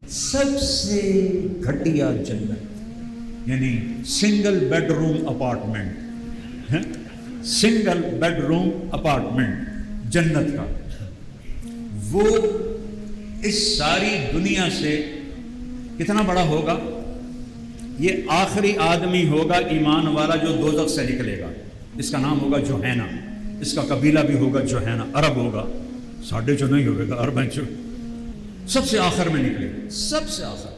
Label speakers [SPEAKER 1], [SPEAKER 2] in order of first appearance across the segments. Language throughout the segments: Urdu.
[SPEAKER 1] سب سے گھٹیا جنت، یعنی single bed room apartment, single bed room apartment جنت کا، وہ اس ساری دنیا سے کتنا بڑا ہوگا؟ یہ آخری آدمی ہوگا ایمان والا جو دوزخ سے نکلے گا، اس کا نام ہوگا جوہینہ، اس کا قبیلہ بھی ہوگا جوہینہ، عرب ہوگا، ساڑھے جو نہیں ہوگا، عرب ہیں جو سب سے آخر میں نکلے گا، سب سے آخر۔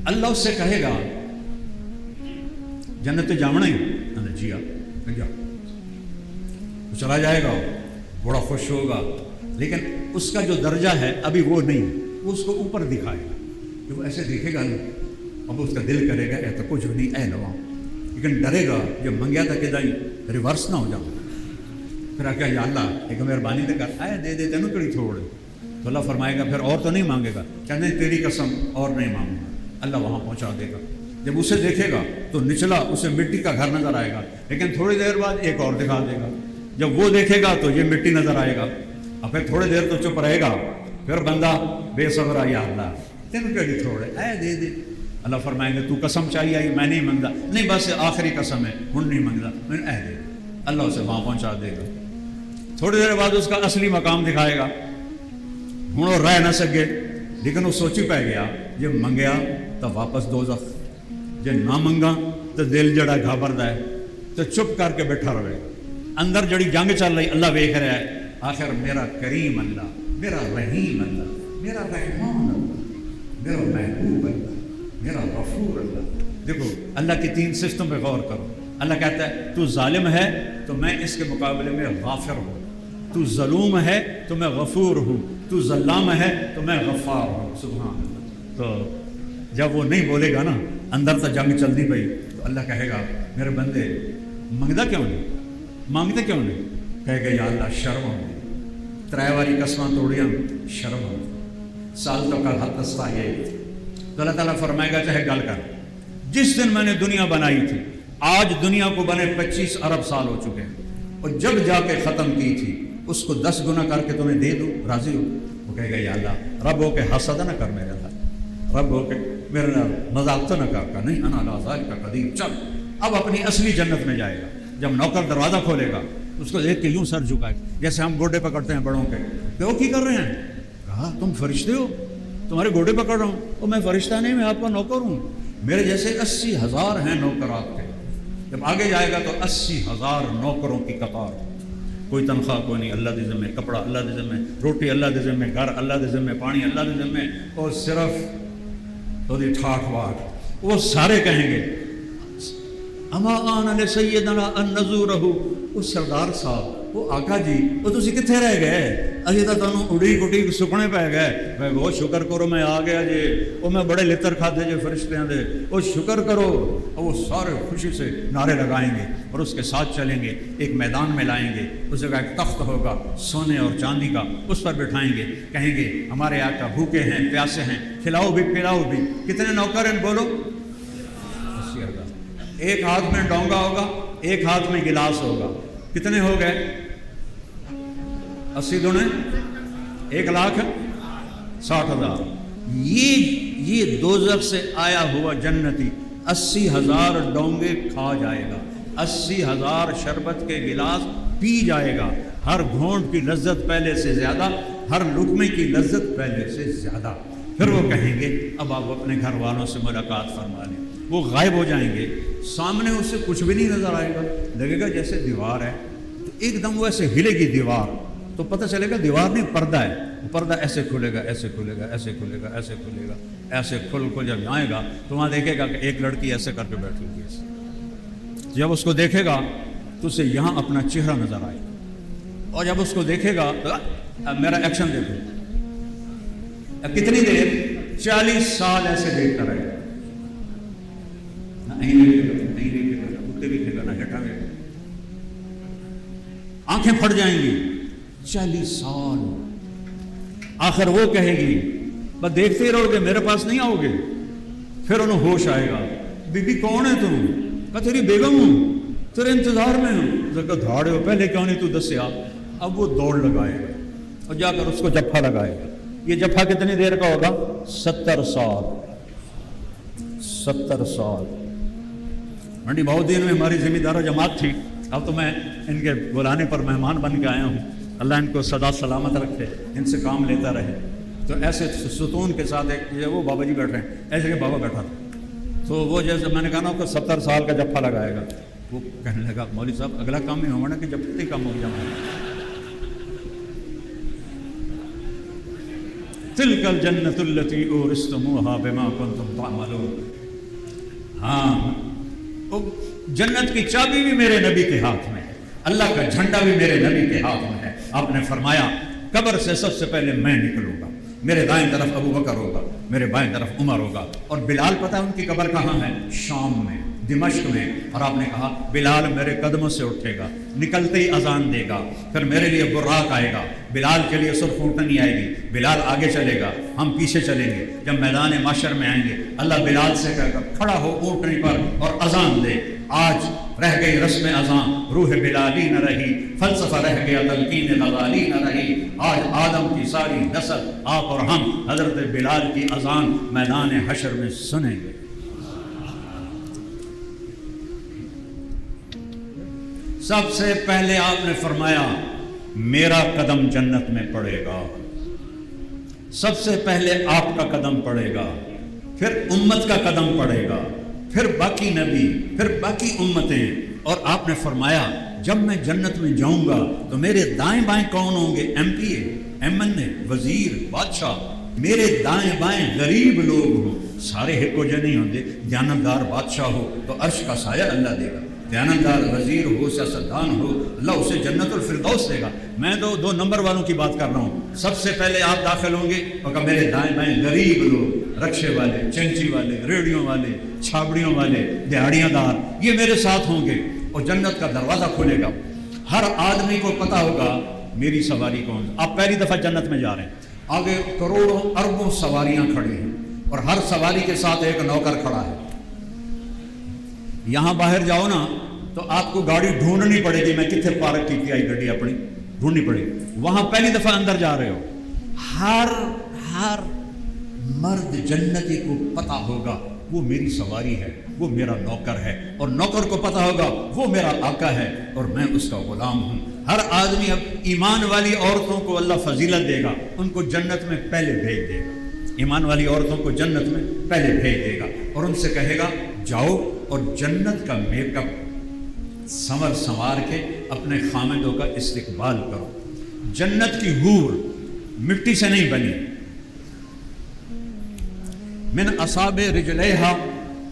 [SPEAKER 1] اللہ اس سے کہے گا جنت جامنا ہی جی آپ جا، وہ چلا جائے گا، بڑا خوش ہوگا، لیکن اس کا جو درجہ ہے ابھی وہ نہیں، وہ اس کو اوپر دکھائے گا، کہ وہ ایسے دیکھے گا نہیں، اب اس کا دل کرے گا اے تو کچھ نہیں اے لوا، لیکن ڈرے گا جو منگیا تھا کہ دائی ریورس نہ ہو جاؤں، پھر آ یا اللہ ایک مہربانی دے کر اے دے دے تینوں کڑی تھوڑ، تو اللہ فرمائے گا پھر اور تو نہیں مانگے گا، کہنے تیری قسم اور نہیں مانگوں گا، اللہ وہاں پہنچا دے گا۔ جب اسے دیکھے گا تو نچلا اسے مٹی کا گھر نظر آئے گا، لیکن تھوڑی دیر بعد ایک اور دکھا دے گا، جب وہ دیکھے گا تو یہ مٹی نظر آئے گا، اور پھر تھوڑی دیر تو چپ رہے گا، پھر بندہ بے صبر آ یا اللہ تینوں کڑی تھوڑے اے دے دے، اللہ فرمائیں گے تو قسم چاہیے آئی میں نہیں منگتا، نہیں بس آخری قسم ہے ہن نہیں منگتا، میں اے دے، اللہ اسے وہاں پہنچا دے گا۔ تھوڑی دیر بعد اس کا اصلی مقام دکھائے گا، ہن وہ رہ نہ سکے، لیکن وہ سوچی پہ گیا جب منگیا تو واپس دوزخ، جب نہ منگا تو دل جڑا گھابردا ہے تو چپ کر کے بیٹھا رہے، اندر جڑی جنگ چل رہی اللہ ویکھ رہا ہے، آخر میرا کریم اللہ، میرا رحیم اللہ، میرا رحمان اللہ، میرا محبوب اللہ، میرا غفور اللہ۔ دیکھو اللہ کی تین سسٹم پہ غور کرو، اللہ کہتا ہے تو ظالم ہے تو میں اس کے مقابلے میں غافر ہوں، تو ظلوم ہے تو میں غفور ہوں، تو ظلام ہے تو میں غفار ہوں، سبحان اللہ۔ تو جب وہ نہیں بولے گا نا، اندر تو جنگ چلتی پئی، تو اللہ کہے گا میرے بندے منگدا کیوں نہیں، مانگتے کیوں نہیں؟ کہے گا یا اللہ شرم ہوں، ترائے والی قسماں توڑیاں شرم ہوں، سال تو کا حد دستا یہ، تو اللہ تعالیٰ فرمائے گا چاہے گل کر، جس دن میں نے دنیا بنائی تھی آج دنیا کو بنے 25 ارب سال ہو چکے ہیں، اور جب جا کے ختم کی تھی اس کو 10 گنا کر کے تمہیں دے دوں، راضی ہو؟ وہ کہے گا یا اللہ رب ہو کے حسد نہ کر میرے اللہ، رب ہو کے میرے مذاق تو نہ کر، نہیں انا علی ذالک قدیر، چل اب اپنی اصلی جنت میں جائے گا۔ جب نوکر دروازہ کھولے گا اس کو دیکھ کے یوں سر جھکائے جیسے ہم گوڈے پکڑتے ہیں بڑوں کے، کہ وہ کی کر رہے ہیں؟ کہا تم فرشتے ہو، تمہارے گوڈے پکڑ رہا ہوں، وہ میں فرشتہ نہیں، میں آپ کا نوکر ہوں، میرے جیسے 80,000 ہیں نوکر آپ کے۔ جب آگے جائے گا تو 80,000 نوکروں کی قطار، کوئی تنخواہ کوئی نہیں، اللہ دے ذمہ کپڑا، اللہ دے ذمہ روٹی، اللہ دے ذمہ گھر، اللہ دے ذمہ پانی، اللہ دے ذمہ، اور صرف وہ ٹھاٹ واٹ، وہ سارے کہیں گے اما آن لسیدنا ان نزورہ، وہ سردار صاحب، وہ آقا جی وہ تسی کتنے رہ گئے، اجے تو تانوں اڑی گٹی سکنے پہ گئے، میں بہت شکر کرو میں آ گیا جی، وہ میں بڑے لتر کھادے جے فرشتیاں دے، وہ شکر کرو، اور وہ سارے خوشی سے نعرے لگائیں گے اور اس کے ساتھ چلیں گے، ایک میدان میں لائیں گے، اس جگہ ایک تخت ہوگا سونے اور چاندی کا، اس پر بٹھائیں گے، کہیں گے ہمارے آقا بھوکے ہیں پیاسے ہیں، کھلاؤ بھی پلاؤ بھی، کتنے نوکر ہیں بولو؟ ایک ہاتھ میں ڈونگا ہوگا، ایک ہاتھ میں گلاس ہوگا، کتنے ہو گئے؟ 80 دونے 1,60,000۔ یہ دوزخ سے آیا ہوا جنتی 80,000 ڈونگے کھا جائے گا، 80,000 شربت کے گلاس پی جائے گا، ہر گھونٹ کی لذت پہلے سے زیادہ، ہر لقمے کی لذت پہلے سے زیادہ۔ پھر وہ کہیں گے اب آپ اپنے گھر والوں سے ملاقات فرما لیں، وہ غائب ہو جائیں گے، سامنے اس سے کچھ بھی نہیں نظر آئے گا، لگے گا جیسے دیوار ہے، تو ایک دم وہ ایسے ہلے گی دیوار، تو پتہ چلے گا دیوار نہیں پردہ ہے، وہ پردہ ایسے کھلے گا، ایسے کھلے گا، ایسے کھلے گا، ایسے کھلے گا، ایسے کھل جب آئے گا تو وہاں دیکھے گا کہ ایک لڑکی ایسے کر کے بیٹھی ہوئی ہے، جب اس کو دیکھے گا تو اسے یہاں اپنا چہرہ نظر آئے گا، اور جب اس کو دیکھے گا تو میرا ایکشن دیکھو، کتنی دیر؟ 40 سال ایسے دیکھتا رہے گا، آنکھیں پھٹ جائیں گی، 40 سال۔ آخر وہ کہے گی بس دیکھتے ہی رہو گے، میرے پاس نہیں آؤ گے؟ پھر انہیں ہوش آئے گا، بی بی کون ہے تم؟ میں تیری بیگم ہوں، تیرے انتظار میں ہوں۔ دھاڑے ہو پہلے کیوں نہیں تو دسیا؟ اب وہ دوڑ لگائے گا اور جا کر اس کو جپھا لگائے گا، یہ جفا کتنی دیر کا ہوگا؟ 70 سال. 70 سال. منڈی بہودین میں ہماری ذمہ دار جماعت تھی. اب تو میں ان کے بلانے پر مہمان بن کے آیا ہوں. اللہ ان کو سدا سلامت رکھے، ان سے کام لیتا رہے. تو ایسے ستون کے ساتھ ایک وہ بابا جی بیٹھ رہے ہیں، ایسے کہ بابا بیٹھا تھا. تو وہ جیسے میں نے کہا نا کہ 70 سال کا جفا لگائے گا. وہ کہنے لگا مولوی صاحب اگلا کام ہی ہوگا نا کہ جب کتنی کم ہو جائے. تلک الجنت التی اورثتموها بما کنتم تعملون. ہاں جنت کی چابی بھی میرے نبی کے ہاتھ میں ہے، اللہ کا جھنڈا بھی میرے نبی کے ہاتھ میں ہے. آپ نے فرمایا قبر سے سب سے پہلے میں نکلوں گا، میرے دائیں طرف ابو بکر ہوگا، میرے بائیں طرف عمر ہوگا. اور بلال پتہ ان کی قبر کہاں ہے؟ شام میں، دمشق میں. اور آپ نے کہا بلال میرے قدموں سے اٹھے گا، نکلتے ہی اذان دے گا، پھر میرے لیے براق آئے گا، بلال کے لیے سرخ اونٹنی آئے گی، بلال آگے چلے گا، ہم پیچھے چلیں گے. جب میدان محشر میں آئیں گے اللہ بلال سے کہے گا کھڑا ہو اونٹنی پر اور اذان دے. آج رہ گئی رسم اذان، روح بلالی نہ رہی، فلسفہ رہ گیا، تلقین غزالی نہ رہی. آج آدم کی ساری نسل، آپ اور ہم حضرت بلال کی اذان میدان حشر میں سنیں گے. سب سے پہلے آپ نے فرمایا میرا قدم جنت میں پڑے گا. سب سے پہلے آپ کا قدم پڑے گا، پھر امت کا قدم پڑے گا، پھر باقی نبی، پھر باقی امتیں. اور آپ نے فرمایا جب میں جنت میں جاؤں گا تو میرے دائیں بائیں کون ہوں گے؟ ایم پی اے، ایم این اے، وزیر، بادشاہ. میرے دائیں بائیں غریب لوگ ہوں، سارے ہکو جے نہیں ہوں گے. دیانتدار بادشاہ ہو تو عرش کا سایہ اللہ دے گا، دیانتدار وزیر ہو، سیاستدان ہو، اللہ اسے جنت الفردوس دے گا. میں تو 2 نمبر والوں کی بات کر رہا ہوں. سب سے پہلے آپ داخل ہوں گے اور میرے دائیں بائیں غریب لوگ، رکشے والے، چنچی والے، ریڑیوں والے، چھابڑیوں والے، دیہڑیاں دار، یہ میرے ساتھ ہوں گے. اور جنت کا دروازہ کھلے گا. ہر آدمی کو پتا ہوگا میری سواری کون. آپ پہلی دفعہ جنت میں جا رہے ہیں، آگے کروڑوں اربوں سواریاں کھڑی ہیں اور ہر سواری کے ساتھ ایک نوکر کھڑا ہے. یہاں باہر جاؤ نا تو آپ کو گاڑی ڈھونڈنی پڑے گی، میں کتنے پارک کی آئی گاڑی اپنی ڈھونڈنی پڑے گی. وہاں پہلی دفعہ اندر جا رہے ہو، ہر مرد جنتی کو پتا ہوگا وہ میری سواری ہے، وہ میرا نوکر ہے، اور نوکر کو پتا ہوگا وہ میرا آقا ہے اور میں اس کا غلام ہوں. ہر آدمی اب ایمان والی عورتوں کو اللہ فضیلت دے گا، ان کو جنت میں پہلے بھیج دے گا. ایمان والی عورتوں کو جنت میں پہلے بھیج دے گا اور ان سے کہے گا جاؤ اور جنت کا میک اپ سنوار کے اپنے خامدوں کا استقبال کرو. جنت کی حور مٹی سے نہیں بنی. من اصابع رجلیہا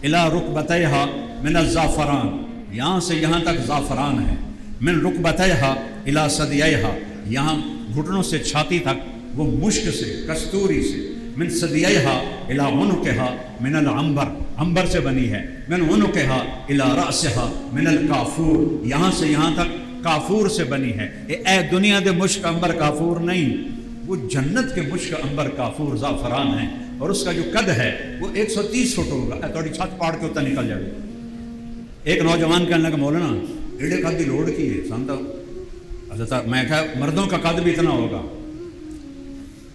[SPEAKER 1] الی رکبتیہا من الزعفران، یہاں سے یہاں تک زعفران ہے. من رکبتیہا الی ثدییہا، یہاں گھٹنوں سے چھاتی تک وہ مشک سے، کستوری سے. من ثدییہا الی عنقہا من العنبر، عنبر سے بنی ہے. من عنقہا الی رأسہا من الکافور، یہاں سے یہاں تک کافور سے بنی ہے. اے دنیا دے مشک عنبر کافور نہیں، وہ جنت کے مشک عنبر کافور زعفران ہیں. اور اس کا جو قد ہے وہ 130 فٹ ہوگا. تھوڑی چھت پاڑ کے اتنا نکل جائے. ایک نوجوان کہنے لگا مولانا ایڈے قد کی لوڑ کی ہے سانتا. اچھا میں کہا مردوں کا قد بھی اتنا ہوگا.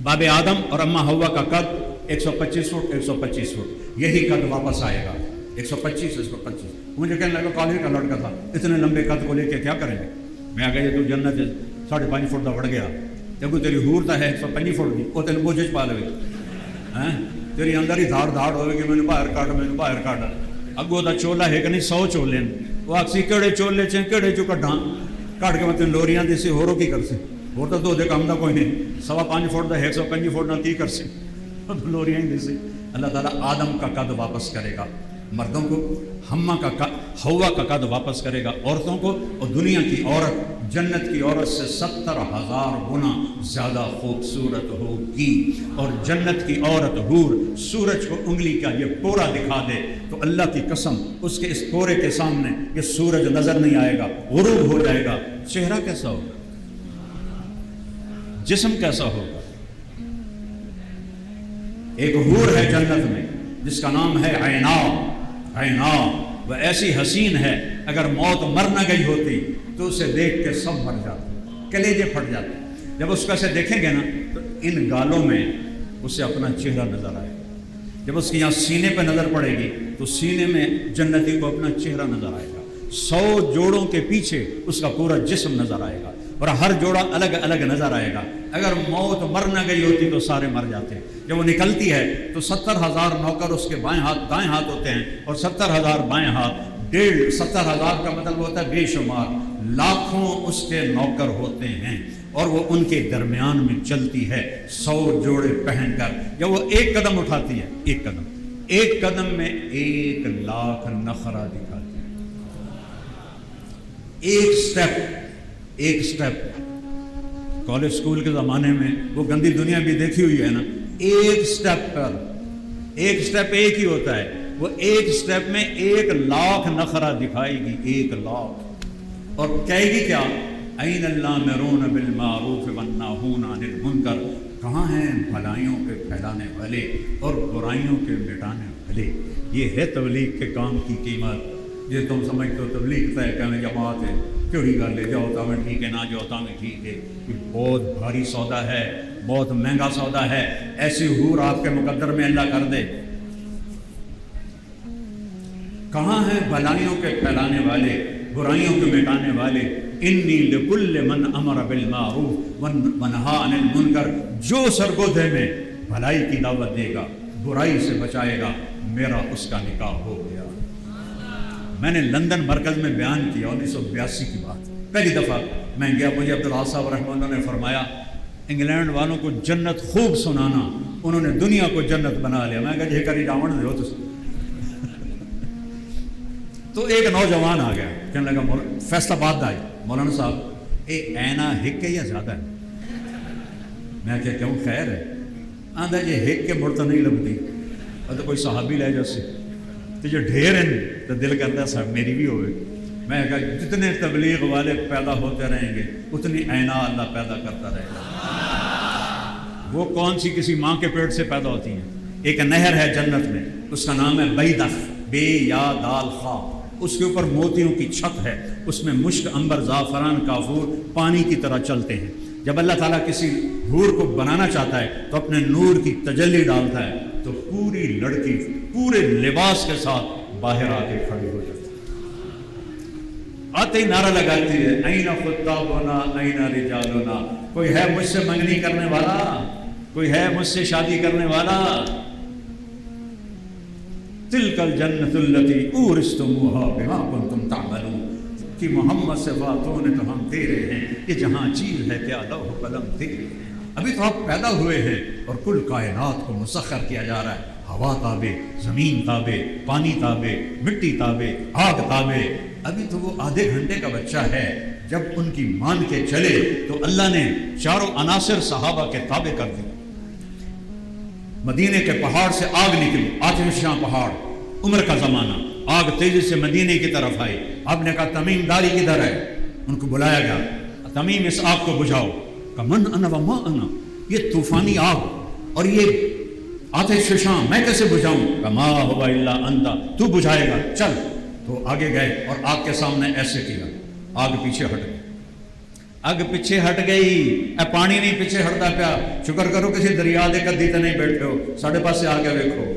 [SPEAKER 1] باب آدم اور اماں ہوا کا قد 125 فٹ 125 فٹ، یہی قد واپس آئے گا 125 125. مجھے کہنے لگا کالج کا لڑکا تھا، اتنے لمبے قد کو لے کے کیا کریں گے؟ میں آ گیا تو جنت 5.5 فٹ کا بڑھ گیا. جب تیری حور تا ہے 125 فٹ کی وہ تین بوجھ پا لے تیری اندر ہی دھاڑ دھاڑ ہوئے کہ میں باہر کاٹ اگو دا چولا ہے کہ نہیں 100 چولے وہ آخسی کہڑے چولے چیں کہڑے چو کڈاں کٹ کے میں تین لوریاں دی سی ہورو کی کر سی ہو تو دو دے کام دا کوئی نہیں 5.25 فٹ دا 125 فٹ نہ کی کر سی لوریاں ہی دی سی. اللہ تعالیٰ آدم کا قد واپس کرے گا مردوں کو، ہوا کا قد واپس کرے گا عورتوں کو، اور دنیا کی عورت جنت کی عورت سے 70,000 گنا زیادہ خوبصورت ہوگی. اور جنت کی عورت حور سورج کو انگلی کا یہ پورا دکھا دے تو اللہ کی قسم اس کے اس پورے کے سامنے یہ سورج نظر نہیں آئے گا، غروب ہو جائے گا. چہرہ کیسا ہوگا، جسم کیسا ہوگا. ایک حور ہے جنت میں جس کا نام ہے عینا. وہ ایسی حسین ہے اگر موت مر نہ گئی ہوتی تو اسے دیکھ کے سب مر جاتے، کلیجے پھٹ جاتے. جب اس کو ایسے دیکھیں گے نا تو ان گالوں میں اسے اپنا چہرہ نظر آئے گا. جب اس کے یہاں سینے پہ نظر پڑے گی تو سینے میں جنتی کو اپنا چہرہ نظر آئے گا. 100 جوڑوں کے پیچھے اس کا پورا جسم نظر آئے گا اور ہر جوڑا الگ الگ نظر آئے گا. اگر موت مر نہ گئی ہوتی تو سارے مر جاتے. جب وہ نکلتی ہے تو 70,000 نوکر اس کے بائیں ہاتھ دائیں ہاتھ ہوتے ہیں اور 70,000 بائیں ہاتھ. 70,000 کا مطلب ہوتا ہے بے شمار لاکھوں اس کے نوکر ہوتے ہیں اور وہ ان کے درمیان میں چلتی ہے 100 جوڑے پہن کر. جب وہ ایک قدم اٹھاتی ہے، ایک قدم میں 1,00,000 نخرہ دکھاتی ہے. ایک سٹیپ. کالج سکول کے زمانے میں وہ گندی دنیا بھی دیکھی ہوئی ہے نا. ایک سٹیپ ایک ہی ہوتا ہے. وہ ایک سٹیپ میں 1,00,000 نخرہ دکھائے گی. 1,00,000 اور کہے گی کیا؟ این اللامرون بالمعروف والناہون عن المنکر. کہاں ہیں بھلائیوں کے پھیلانے والے اور برائیوں کے مٹانے والے. یہ ہے تبلیغ کے کام کی قیمت. یہ تم سمجھتے ہو تبلیغ طے کرنے جماعت ہے کیڑی گل ہے، جاؤ تا میں ٹھیک ہے، نہ جاؤ تا میں ٹھیک ہے. یہ بہت بھاری سودا ہے، بہت مہنگا سودا ہے. ایسی حور آپ کے مقدر میں اللہ کر دے. کہاں ہیں بھلائیوں کے پھیلانے والے، برائیوں کے مٹانے والے. انی لکل من امر بالمعروف ونہا عن المنکر. جو سرگودے میں بھلائی کی دعوت دے گا، برائی سے بچائے گا، میرا اس کا نکاح ہو گیا. میں نے لندن مرکز میں بیان کیا 1982 کی بات. پہلی دفعہ میں گیا، مجھے عبداللہ صاحب رحمہ اللہ نے فرمایا انگلینڈ والوں کو جنت خوب سنانا، انہوں نے دنیا کو جنت بنا لیا. میں کہا جی کری راون دے تو ایک نوجوان آ گیا کہنے لگا فیصلہ باد آئی مولانا صاحب اے اینا ہک ہے یا زیادہ ہے؟ میں کہا کیوں خیر ہے؟ آدھا جی ہک کے مڑ تو نہیں لگتی اور تو کوئی صحابی لے جیسے تو جو ڈھیر ہیں تو دل کرتا ہے صاحب میری بھی ہوئے. میں کہا جتنے تبلیغ والے پیدا ہوتے رہیں گے اتنی اینا اللہ پیدا کرتا رہے گا. وہ کون سی کسی ماں کے پیٹ سے پیدا ہوتی ہیں. ایک نہر ہے جنت میں، اس کا نام ہے بیدخ، بے یا دال خا. اس کے اوپر موتیوں کی چھت ہے، اس میں مشک، عنبر، زعفران، کافور پانی کی طرح چلتے ہیں. جب اللہ تعالیٰ کسی حور کو بنانا چاہتا ہے تو اپنے نور کی تجلی ڈالتا ہے تو پوری لڑکی پورے لباس کے ساتھ باہر آ کے کھڑی ہو جاتی ہے. آتے ہی نعرہ لگاتی ہے این خطابنا این رجالنا. کوئی ہے مجھ سے منگنی کرنے والا؟ کوئی ہے مجھ سے شادی کرنے والا؟ تلک الجنت التی اورثتموها بما کنتم تعملون. کہ محمد سے باتوں نے تو ہم تیرے ہیں، یہ جہاں چیز ہے کیا لوح قلم تیرے ہیں. ابھی تو آپ پیدا ہوئے ہیں اور کل کائنات کو مسخر کیا جا رہا ہے. ہوا تابع، زمین تابع، پانی تابع، مٹی تابع، آگ تابع. ابھی تو وہ آدھے گھنٹے کا بچہ ہے. جب ان کی مان کے چلے تو اللہ نے چاروں عناصر صحابہ کے تابع کر دی. مدینے کے پہاڑ سے آگ نکلی، آتش فشاں پہاڑ، عمر کا زمانہ. آگ تیزی سے مدینے کی طرف آئی. آپ نے کہا تمیم داری کدھر ہے؟ ان کو بلایا گیا. تمیم اس آگ کو بجھاؤ. کہ من انا و ما انا، یہ طوفانی آگ اور یہ آتش فشاں میں کیسے بجھاؤں؟ کہ ما ہوا الا انت، تو بجھائے گا، چل. تو آگے گئے اور آگ کے سامنے ایسے کیا. آگ پیچھے ہٹ گئی. آگ پیچھے ہٹ گئی. اے پانی نہیں پیچھے ہٹتا پیا. شکر کرو کسی دریا دے کدی تے نہیں بیٹھے ہو. ساڑھے پاس سے آگے دیکھو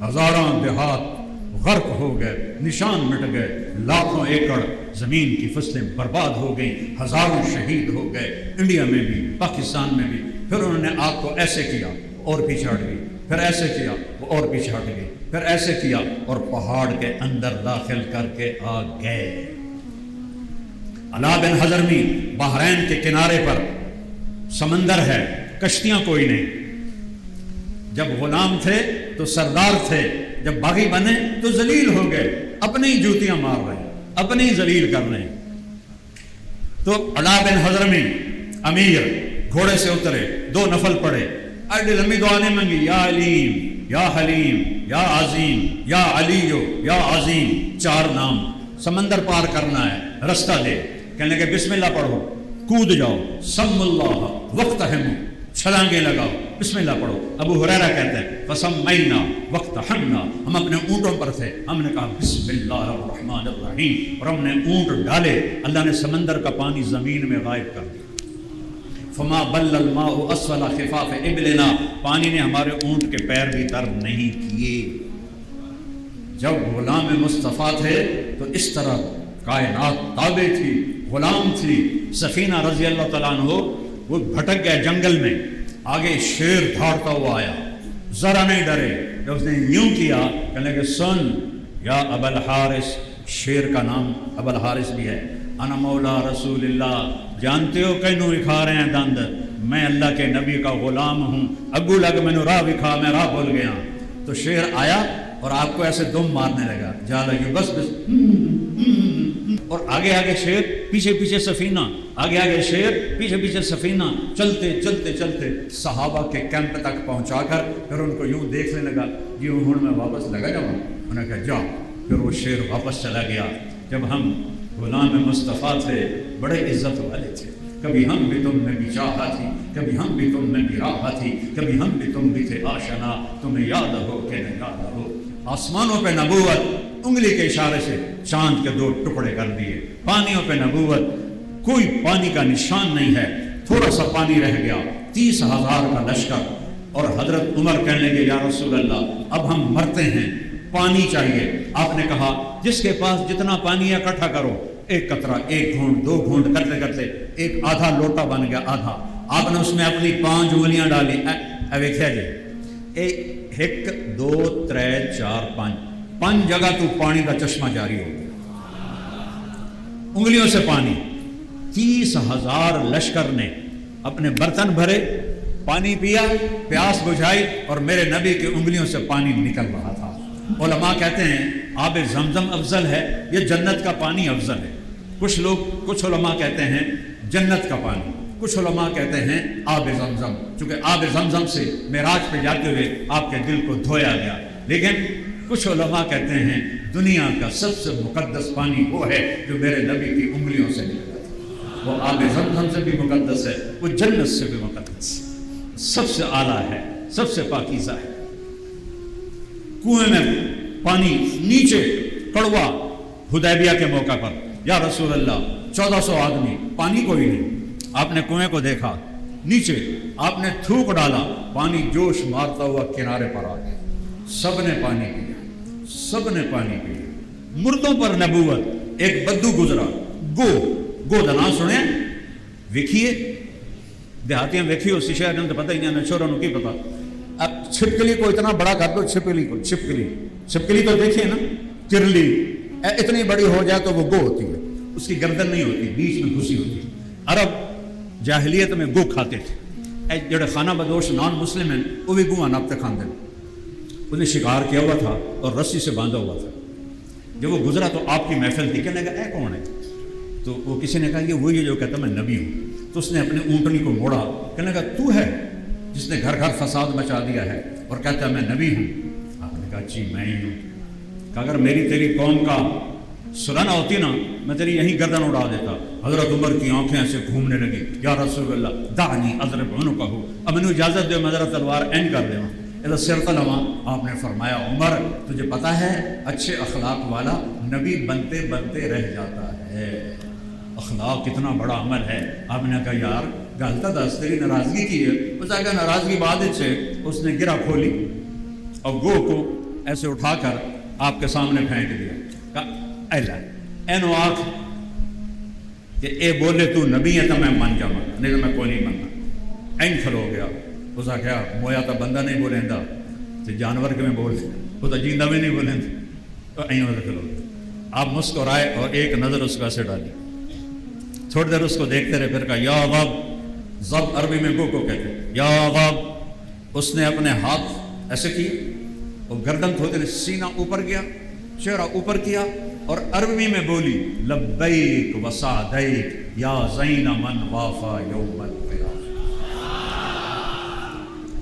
[SPEAKER 1] ہزاراں دیہات غرق ہو گئے، نشان مٹ گئے، لاکھوں ایکڑ زمین کی فصلیں برباد ہو گئیں، ہزاروں شہید ہو گئے، انڈیا میں بھی، پاکستان میں بھی. پھر انہوں نے آگ کو ایسے کیا اور پیچھے ہٹ گئی، پھر ایسے کیا وہ اور پیچھے ہٹ گئی، پھر ایسے کیا اور پہاڑ کے اندر داخل کر کے آ گئے. علا بن حضرمی، بحرین کے کنارے پر سمندر ہے، کشتیاں کوئی نہیں. جب غلام تھے تو سردار تھے، جب باغی بنے تو ذلیل ہو گئے. اپنی ہی جوتیاں مار رہے ہیں، اپنی ہی ذلیل کر رہے ہیں. تو علا بن حضرمی امیر گھوڑے سے اترے، 2 نفل پڑھے، ایڈی لمبی دعا نہیں مانگی، یا علیم یا حلیم یا عظیم یا علیو یا عظیم، 4 نام. سمندر پار کرنا ہے، رستہ دے. کہنے کہ بسم اللہ پڑھو، کود جاؤ، سم اللہ وقتہم، چھلانگیں لگاؤ، بسم اللہ پڑھو. ابو ہریرہ کہتے ہیں فسمینا وقتحمنا، ہم اپنے اونٹوں پر تھے، ہم نے کہا بسم اللہ الرحمن الرحیم، اور ہم نے اونٹ ڈالے. اللہ نے سمندر کا پانی زمین میں غائب کر دیا. فما بل الماء اسفل خفاف ابلنا، پانی نے ہمارے اونٹ کے پیر بھی تر نہیں کیے۔ جب غلام مصطفیٰ تھے تو اس طرح کائنات تابع تھی، غلام تھی۔ سفینہ رضی اللہ تعالیٰ عنہ وہ بھٹک گئے جنگل میں، آگے شیر دھاڑتا ہوا آیا، ذرا نہیں ڈرے۔ جب اس نے یوں کیا، کہنے کہ سن یا ابا الحارث، شیر کا نام ابا الحارث بھی ہے، انا مولا رسول اللہ، جانتے ہو کینوں وکھا رہے ہیں دند، میں اللہ کے نبی کا غلام ہوں، اگو لگ میں نے راہ وکھا، میں راہ بھول گیا۔ تو شیر آیا اور آپ کو ایسے دم مارنے لگا، جا لگی بس بس، اور آگے آگے شیر، پیچھے پیچھے سفینہ، آگے آگے شیر، پیچھے پیچھے سفینہ، چلتے چلتے چلتے صحابہ کے کیمپ تک پہنچا کر پھر ان کو یوں دیکھنے لگا، یوں ہوں میں واپس لگا جاؤں، انہوں نے کہا جاؤ۔ پھر وہ شیر واپس چلا گیا۔ جب ہم غلام مصطفیٰ تھے، بڑے عزت والے تھے، کبھی ہم بھی تم میں بھی چاہا تھی، کبھی ہم بھی تم میں بھی راہا تھی، کبھی ہم بھی تم بھی تھے آشنا، تمہیں یاد ہو کہ نہیں یاد ہو۔ آسمانوں پہ نبوت، انگلی کے اشارے سے چاند کے 2 ٹکڑے کر دیے۔ پانیوں پہ نبوت، کوئی پانی کا نشان نہیں ہے، تھوڑا سا پانی رہ گیا، 30,000 کا لشکر، اور حضرت عمر کہنے لگے یا رسول اللہ اب ہم مرتے ہیں، پانی چاہیے۔ آپ نے کہا جس کے پاس جتنا پانی ہے اکٹھا کرو، 1 قطرہ، 1 گھونٹ، 2 گھونٹ کرتے کرتے ایک آدھا لوٹا بن گیا، آدھا۔ آپ نے اس میں اپنی 5 انگلیاں ڈالی، ویکھیا جی 1 2 3 4 5 جگہ تو پانی کا چشمہ جاری ہو گیا، انگلیوں سے پانی۔ 30,000 لشکر نے اپنے برتن بھرے، پانی پیا، پیاس بجھائی، اور میرے نبی کی انگلیوں سے پانی نکل رہا تھا۔ علماء کہتے ہیں آب زمزم افضل ہے، یہ جنت کا پانی افضل ہے۔ کچھ علماء کہتے ہیں جنت کا پانی، کچھ علماء کہتے ہیں آب زمزم، چونکہ آب زمزم سے معراج پہ جاتے ہوئے آپ کے دل کو دھویا گیا۔ لیکن کچھ علماء کہتے ہیں دنیا کا سب سے مقدس پانی وہ ہے جو میرے نبی کی انگلیوں سے نکلا تھا، وہ آب زمزم سے بھی مقدس ہے، وہ جنت سے بھی مقدس ہے، سب سے اعلیٰ ہے، سب سے پاکیزہ ہے۔ کنویں میں پانی نیچے کڑوا، حدیبیہ کے موقع پر یا رسول اللہ 1400 آدمی، پانی کوئی نہیں۔ آپ نے کنویں کو دیکھا، نیچے آپ نے تھوک ڈالا، پانی جوش مارتا ہوا کنارے پر آ گیا، سب نے پانی پیا، سب نے پانی پیا۔ مردوں پر نبوت، ایک بدو گزرا، گو دنا سنے ویکھیے، دیہاتیاں ویکھی ہو شیشے نے تو پتہ ہی نہیں، چھوڑا نو کی پتا۔ اب چھپکلی کو اتنا بڑا کر دو، چھپکلی تو دیکھیے نا، چرلی اتنی بڑی ہو جائے تو وہ گو ہوتی ہے، اس کی گردن نہیں ہوتی، بیچ میں گھسی ہوتی ہے۔ عرب جاہلیت میں گو کھاتے تھے، جڑے خانہ بدوش نان مسلم ہیں وہ بھی گواں ناپتے کھاندے، انہیں شکار کیا ہوا تھا اور رسی سے باندھا ہوا تھا۔ جب وہ گزرا تو آپ کی محفل تھی، کہنے لگا اے کون ہے؟ تو وہ کسی نے کہا یہ وہی جو کہتا میں نبی ہوں۔ تو اس نے اپنے اونٹنی کو موڑا، کہنے لگا تو ہے جس نے گھر گھر فساد مچا دیا ہے اور کہتا ہے میں نبی ہوں؟ آپ نے کہا جی میں ہی ہوں۔ کہ اگر میری تیری قوم کا سلانہ ہوتی نا، میں تیری یہیں گردن اڑا دیتا۔ حضرت عمر کی آنکھیں ایسے گھومنے لگی، یا رسول اللہ دعنی اضرب عنقہ، اب مجھے اجازت دے میں ذرا تلوار این کر دے۔ اذا سرت لما، آپ نے فرمایا عمر تجھے پتا ہے اچھے اخلاق والا نبی بنتے بنتے رہ جاتا ہے، اخلاق کتنا بڑا عمل ہے۔ آپ نے کہا یار گلتا دس تیری ناراضگی کی ہے؟ اس نے کہا ناراضگی بعد سے۔ اس نے گرہ کھولی اور گو کو ایسے اٹھا کر آپ کے سامنے پھینک دیا، کہا ایلا اینو آنکھ کہ اے بولے تو نبی ہے تو میں من جاؤں، نہیں تو میں کوئی نہیں مننا۔ این کھلو گیا، اس نے کہا مویا تو بندہ نہیں بولیں دا تو جانور کے میں بول وہ تو جیندہ میں نہیں بولیں تو این وقت کھلو گیا۔ آپ مسکرائے اور ایک نظر اس کو ایسے ڈالی، تھوڑی دیر اس کو دیکھتے رہے، پھر کہا یا غب، ضب عربی میں گو کو کہتے یا غب۔ اس نے اپنے ہاتھ ایسے کیے اور گردن تھوڑے دیر سینہ اوپر گیا، چہرہ اوپر کیا اور عربی میں بولی لبیک وسعدیک یا زین من وافا یوم القیامہ۔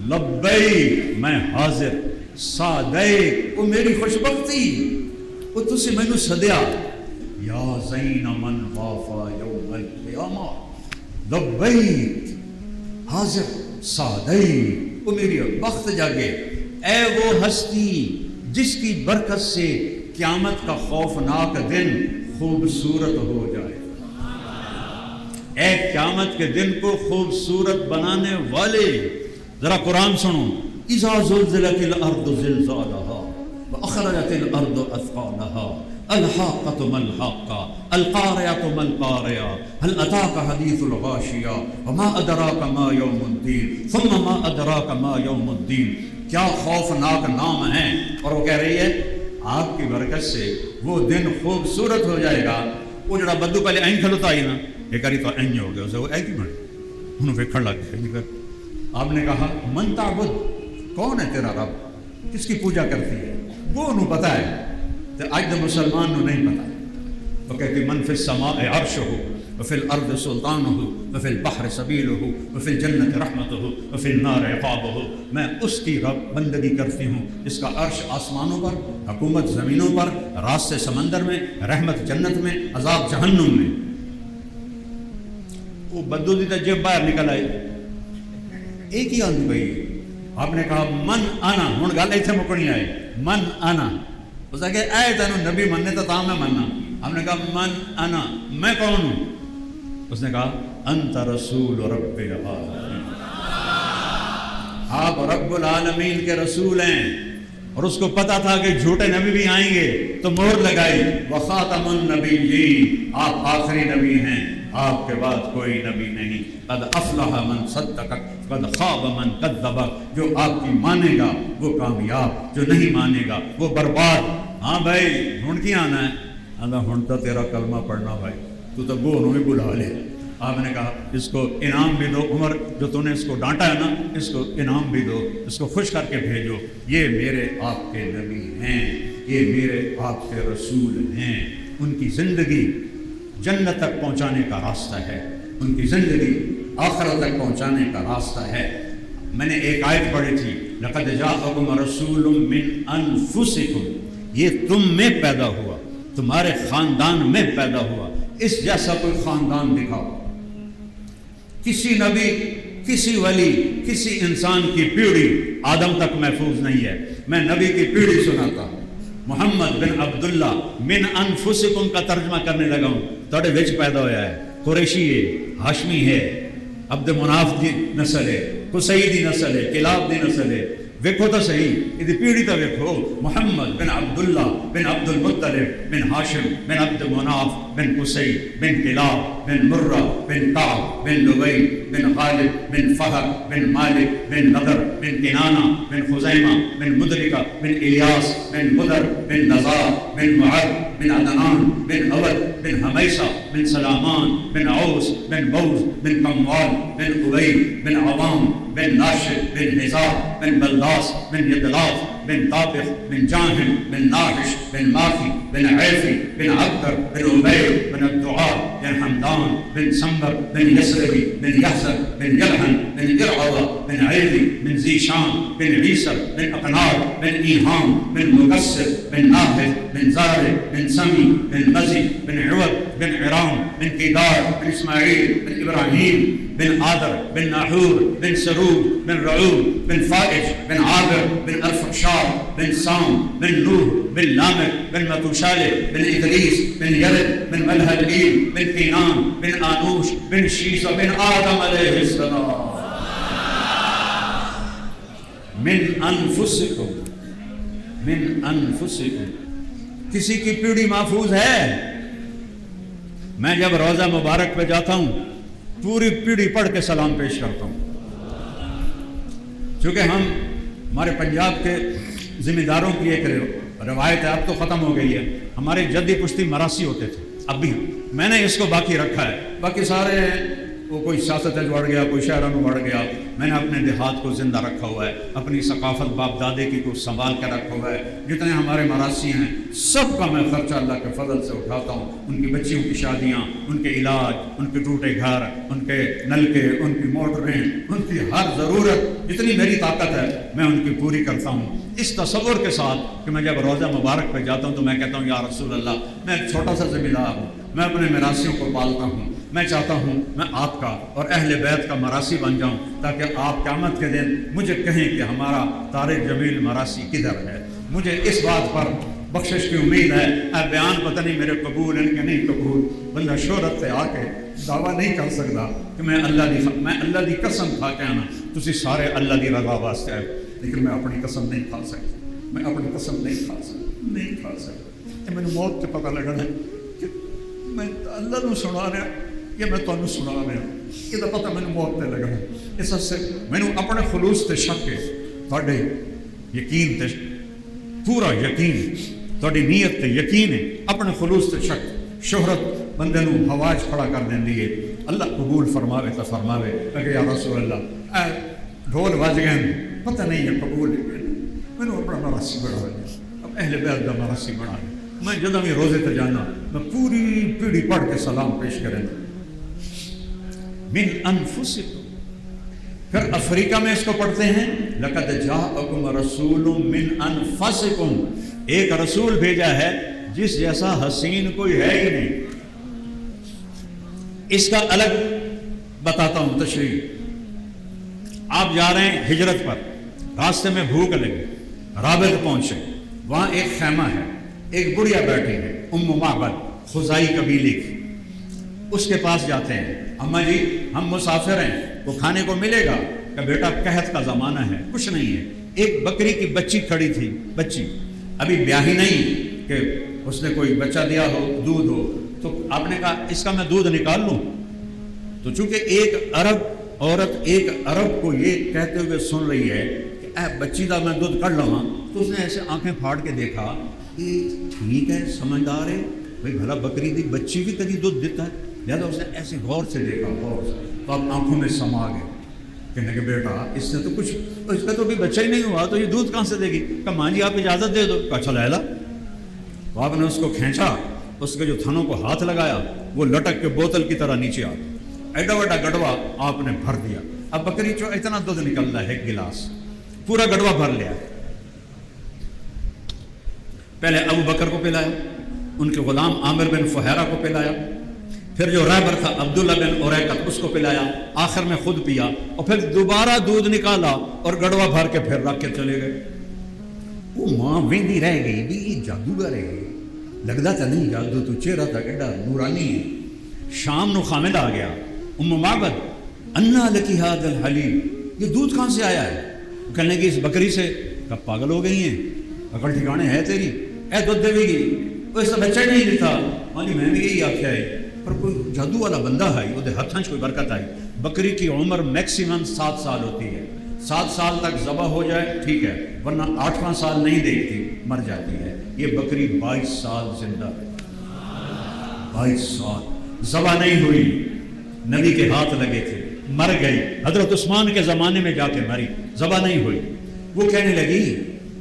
[SPEAKER 1] لبیک میں حاضر، سعدیک وہ میری خوشبختی، وہ تسی میں نے سدیا، یا زین من وافا یوم القیامہ، لبیک حاضر سعدیک وہ میری بخت جاگے، اے وہ ہستی جس کی برکت سے قیامت کا خوفناک دن خوبصورت ہو جائے۔ ایک قیامت کے دن کو خوبصورت بنانے والے. ذرا قرآن سنو. اذا زلزلت الارض زلزالها واخرجت الارض اثقالها الحاقة ما الحاقة القارعة ما القارعة هل اتاك حديث الغاشية وما ادراك ما يوم الدين ثم ما ادراك ما يوم الدين. کیا خوفناک نام ہے. اور وہ کہہ رہی ہے آپ کی برکت سے وہ دن خوبصورت ہو جائے گا. وہ جڑا بدو پہلے این کھلوتا آئی نا ایک کاری تو این ہو گیا اسے وہ ایک ہی بڑھ انہوں پہ کھڑ لگ گیا. آپ نے کہا من تعبد, کون ہے تیرا رب, کس کی پوجا کرتی ہے, وہ انہوں پتا ہے. تو آج تو مسلمان نو نہیں پتا. وہ کہتی من فی السماء عرشہ وفی الارض سلطانہ وفی البحر سبیلہ وفی الجنت رحمتہ وفی النار عقابہ. میں اس کی رب بندگی کرتی ہوں جس کا عرش آسمانوں پر, حکومت زمینوں پر, راستے سمندر میں, رحمت جنت میں, عذاب جہنم میں. وہ بدو دی جب باہر نکل آئی ایک ہی آدمی بھائی. آپ نے کہا من انا, ہوں گل ایتھے مکنی آئے من انا. اس نے کہا اے تینوں نبی مننے تو تاں میں مننا. ہم نے کہا من انا, میں کون ہوں. اس نے کہا انت رسول رب العالمین, آپ رب العالمین کے رسول ہیں. اور اس کو پتا تھا کہ جھوٹے نبی بھی آئیں گے تو مہر لگائی وخاتم النبیین, آپ آخری نبی ہیں, آپ کے بعد کوئی نبی نہیں. قد افلح من صدقک قد خاب من کذبک. جو آپ کی مانے گا وہ کامیاب, جو نہیں مانے گا وہ برباد. ہاں بھائی ہن کی آنا ہے. آدھا ہن تو تیرا کلمہ پڑھنا بھائی, تو گو انہوں بھی بلا لے. آپ نے کہا اس کو انعام بھی دو, عمر جو تو نے اس کو ڈانٹا ہے نا اس کو انعام بھی دو, اس کو خوش کر کے بھیجو. یہ میرے آپ کے نبی ہیں, یہ میرے آپ کے رسول ہیں. ان کی زندگی جنت تک پہنچانے کا راستہ ہے, ان کی زندگی آخرت تک پہنچانے کا راستہ ہے. میں نے ایک آیت پڑھی تھی لقد جاءکم رسول من انفسکم, یہ تم میں پیدا ہوا, تمہارے خاندان میں پیدا ہوا. اس جیسا کوئی خاندان دکھاؤ. کسی نبی, کسی ولی, کسی انسان کی پیڑھی آدم تک محفوظ نہیں ہے. میں نبی کی پیڑھی سناتا ہوں. محمد بن عبداللہ من انفسکم کا ترجمہ کرنے لگا ہوں. توڑے وچ پیدا ہویا ہے, قریشی ہے, ہاشمی ہے, عبد مناف دی نسل ہے, قصی دی نسل ہے, کلاب دی نسل ہے. ویکھو تو صحیح یہ پیڑھی تو ویکھو. محمد بن عبداللہ بن عبد المطلب بن ہاشم بن عبد مناف بن قصی بن کلاب بن مرہ بن کعب بن لبی بن غالب بن فہر بن مالک بن نضر بن کنانہ بن خزیمہ بن مدرکہ بن الیاس بن مدر بن نزار بن معد بن عدنان بن عبد بن حمیسہ بن سلامان بن عوس بن بوز بن قموال بن ابی بن عوام بن ناشد بن حزار بن بلداس بن یدلاف بن طابخ بن جاہم بن ناحش بن ماخی بن عیفی بن عبدر بن عبید بن الدعاء بن حمدان بن سمبر بن یسربی بن یحزر بن یلحن بن ارعوہ بن عیلی بن زیشان بن عیسر بن اقنار بن ایہام بن مقصر بن ناحد بن زارع بن سمی بن مزی بن عوض بن عرام بن قیدار بن اسماعیل بن ابراہیم بن آدر بن ناحور بن سرور بن رعوب بن فائج بن عابر بن ارفقشار بن سام بن نوح بن لامر بن متوشالح بن ادریس بن یرد بن ملہلئیل بن کینان بن آنوش بن شیس بن آدم علیہ السلام. من انفسکم, من انفسکم, کسی کی پیڑھی محفوظ ہے. میں جب روضہ مبارک پہ جاتا ہوں پوری پیڑھی پڑھ کے سلام پیش کرتا ہوں. چونکہ ہمارے پنجاب کے ذمہ داروں کی ایک روایت ہے, اب تو ختم ہو گئی ہے. ہمارے جدی پشتی مراسی ہوتے تھے, اب بھی میں نے اس کو باقی رکھا ہے. باقی سارے وہ کوئی سیاست بڑھ گیا, کوئی شہروں میں بڑھ گیا. میں نے اپنے دیہات کو زندہ رکھا ہوا ہے, اپنی ثقافت باپ دادے کی کو سنبھال کے رکھا ہوا ہے. جتنے ہمارے مراسی ہیں سب کا میں خرچہ اللہ کے فضل سے اٹھاتا ہوں. ان کی بچیوں کی شادیاں, ان کے علاج, ان کے ٹوٹے گھر, ان کے نلکے, ان کی موٹریں, ان کی ہر ضرورت جتنی میری طاقت ہے میں ان کی پوری کرتا ہوں. اس تصور کے ساتھ کہ میں جب روضہ مبارک پہ جاتا ہوں تو میں کہتا ہوں یا رسول اللہ, میں ایک چھوٹا سا ذمہ دار ہوں, میں اپنے مراسیوں کو پالتا ہوں. میں چاہتا ہوں میں آپ کا اور اہل بیت کا مراسی بن جاؤں تاکہ آپ قیامت کے دن مجھے کہیں کہ ہمارا طارق جمیل مراسی کدھر ہے. مجھے اس بات پر بخشش کی امید ہے. بیان پتہ نہیں میرے قبول ہیں کہ نہیں قبول. بندہ شہرت سے آ کے دعویٰ نہیں کر سکتا کہ میں اللہ دی قسم کھا کے آنا تسی سارے اللہ دی رضا واسطے آئے، لیکن میں اپنی قسم نہیں کھا سکتا، میں اپنی قسم نہیں کھا سکتا۔ میں موت تے پتہ لگنا ہے کہ میں اللہ نو سنا رہا یا میں تمہیں سنا رہا، یہ پتہ میں موت تے لگنا۔ اس سے میں اپنے خلوص تے شک ہے، تھوڑے یقین تے پورا یقین، تھوڑی نیت تے یقین ہے، اپنے خلوص تے شک۔ شہرت بندے نو ہواج کھڑا کر دینی ہے، اللہ قبول فرماوے تو فرماوے کہ یا رسول اللہ اے ڈھول بج گئے، پتہ نہیں ہے قبول ہے، میں نے اپنا مرسی بنا لیا، اب اہل بیت کا مرسی بنا لیا۔ میں جدوں بھی روزے تے جانا میں پوری پیڑھی پڑھ کے سلام پیش کریں من انفسکم۔ پھر افریقہ میں اس کو پڑھتے ہیں لقد جاءکم رسول من انفسکم، ایک رسول بھیجا ہے جس جیسا حسین کوئی ہے ہی نہیں۔ اس کا الگ بتاتا ہوں تشریح۔ آپ جا رہے ہیں ہجرت پر، راستے میں بھوک لگی، رابط پہنچے، وہاں ایک خیمہ ہے، ایک بڑھیا بیٹھی ہے ام معبد خزائی قبیلے کی، اس کے پاس جاتے ہیں، اماں جی ہم مسافر ہیں، وہ کھانے کو ملے گا؟ کہ بیٹا قحط کا زمانہ ہے، کچھ نہیں ہے۔ ایک بکری کی بچی کھڑی تھی، بچی ابھی بیاہی نہیں کہ اس نے کوئی بچہ دیا ہو، دودھ ہو، تو آپ نے کہا اس کا میں دودھ نکال لوں؟ تو چونکہ ایک عرب عورت ایک عرب کو یہ کہتے ہوئے سن رہی ہے کہ اے بچی دا میں دودھ کر لوں، تو اس نے ایسے آنکھیں پھاڑ کے دیکھا کہ ٹھیک ہے، سمجھدار ہے بھائی، بھلا بکری دی بچی بھی کبھی دودھ دیتا ہے، لہٰذا اس نے ایسے غور سے دیکھا، غور سے، تو اب آنکھوں میں سما گئے، کہنے کہ بیٹا اس نے تو کچھ، اس کا تو بھی بچہ ہی نہیں ہوا، تو یہ دودھ کہاں سے دے گی؟ کہ ماں جی آپ اجازت دے دو۔ اچھا لیلا، تو آپ نے اس کو کھینچا، اس کے جو تھنوں کو ہاتھ لگایا، وہ لٹک کے بوتل کی طرح نیچے آ گیا، ایڈا وڈا گڑوا آپ نے بھر دیا۔ اب بکری چو اتنا دودھ نکل رہا ہے، ایک گلاس پورا گڑوا بھر لیا۔ پہلے ابو بکر کو پلایا، ان کے غلام عامر بن فہیرہ کو پلایا، پھر جو رہبر تھا عبداللہ بن اریقت اس کو پلایا، آخر میں خود پیا، اور پھر دوبارہ دودھ نکالا اور گڑوا بھر کے پھر رکھ کے چلے گئے۔ وہ ماں ویندی رہ گئی بھی یہ جادوگر ہے، لگتا تھا نہیں جادو، تو چہرہ تھا ایڈا نورانی ہے۔ شام نو خامد آ گیا، ام معبد انا لکی ھذا الحلیب، یہ دودھ کہاں سے آیا ہے؟ کہنے کی اس بکری سے۔ کب پاگل ہو گئی ہیں، عقل ٹھکانے ہے تیری؟ اے دودھ دے گی، وہ اس کا بچہ ہی نہیں دیتا۔ مانی میں بھی یہی آخیا ہے، پر کوئی جادو والا بندہ ہے، وہ ہاتھوں کوئی برکت آئی۔ بکری کی عمر میکسیمم 7 سال ہوتی ہے، 7 سال تک ذبح ہو جائے ٹھیک ہے، ورنہ 8واں سال نہیں دیکھتی، مر جاتی ہے۔ یہ بکری 22 سال زندہ ہے، 22 سال ذبح نہیں ہوئی، نبی کے ہاتھ لگے تھے، مر گئی، حضرت عثمان کے زمانے میں جا کے مری، ذبح نہیں ہوئی۔ وہ کہنے لگی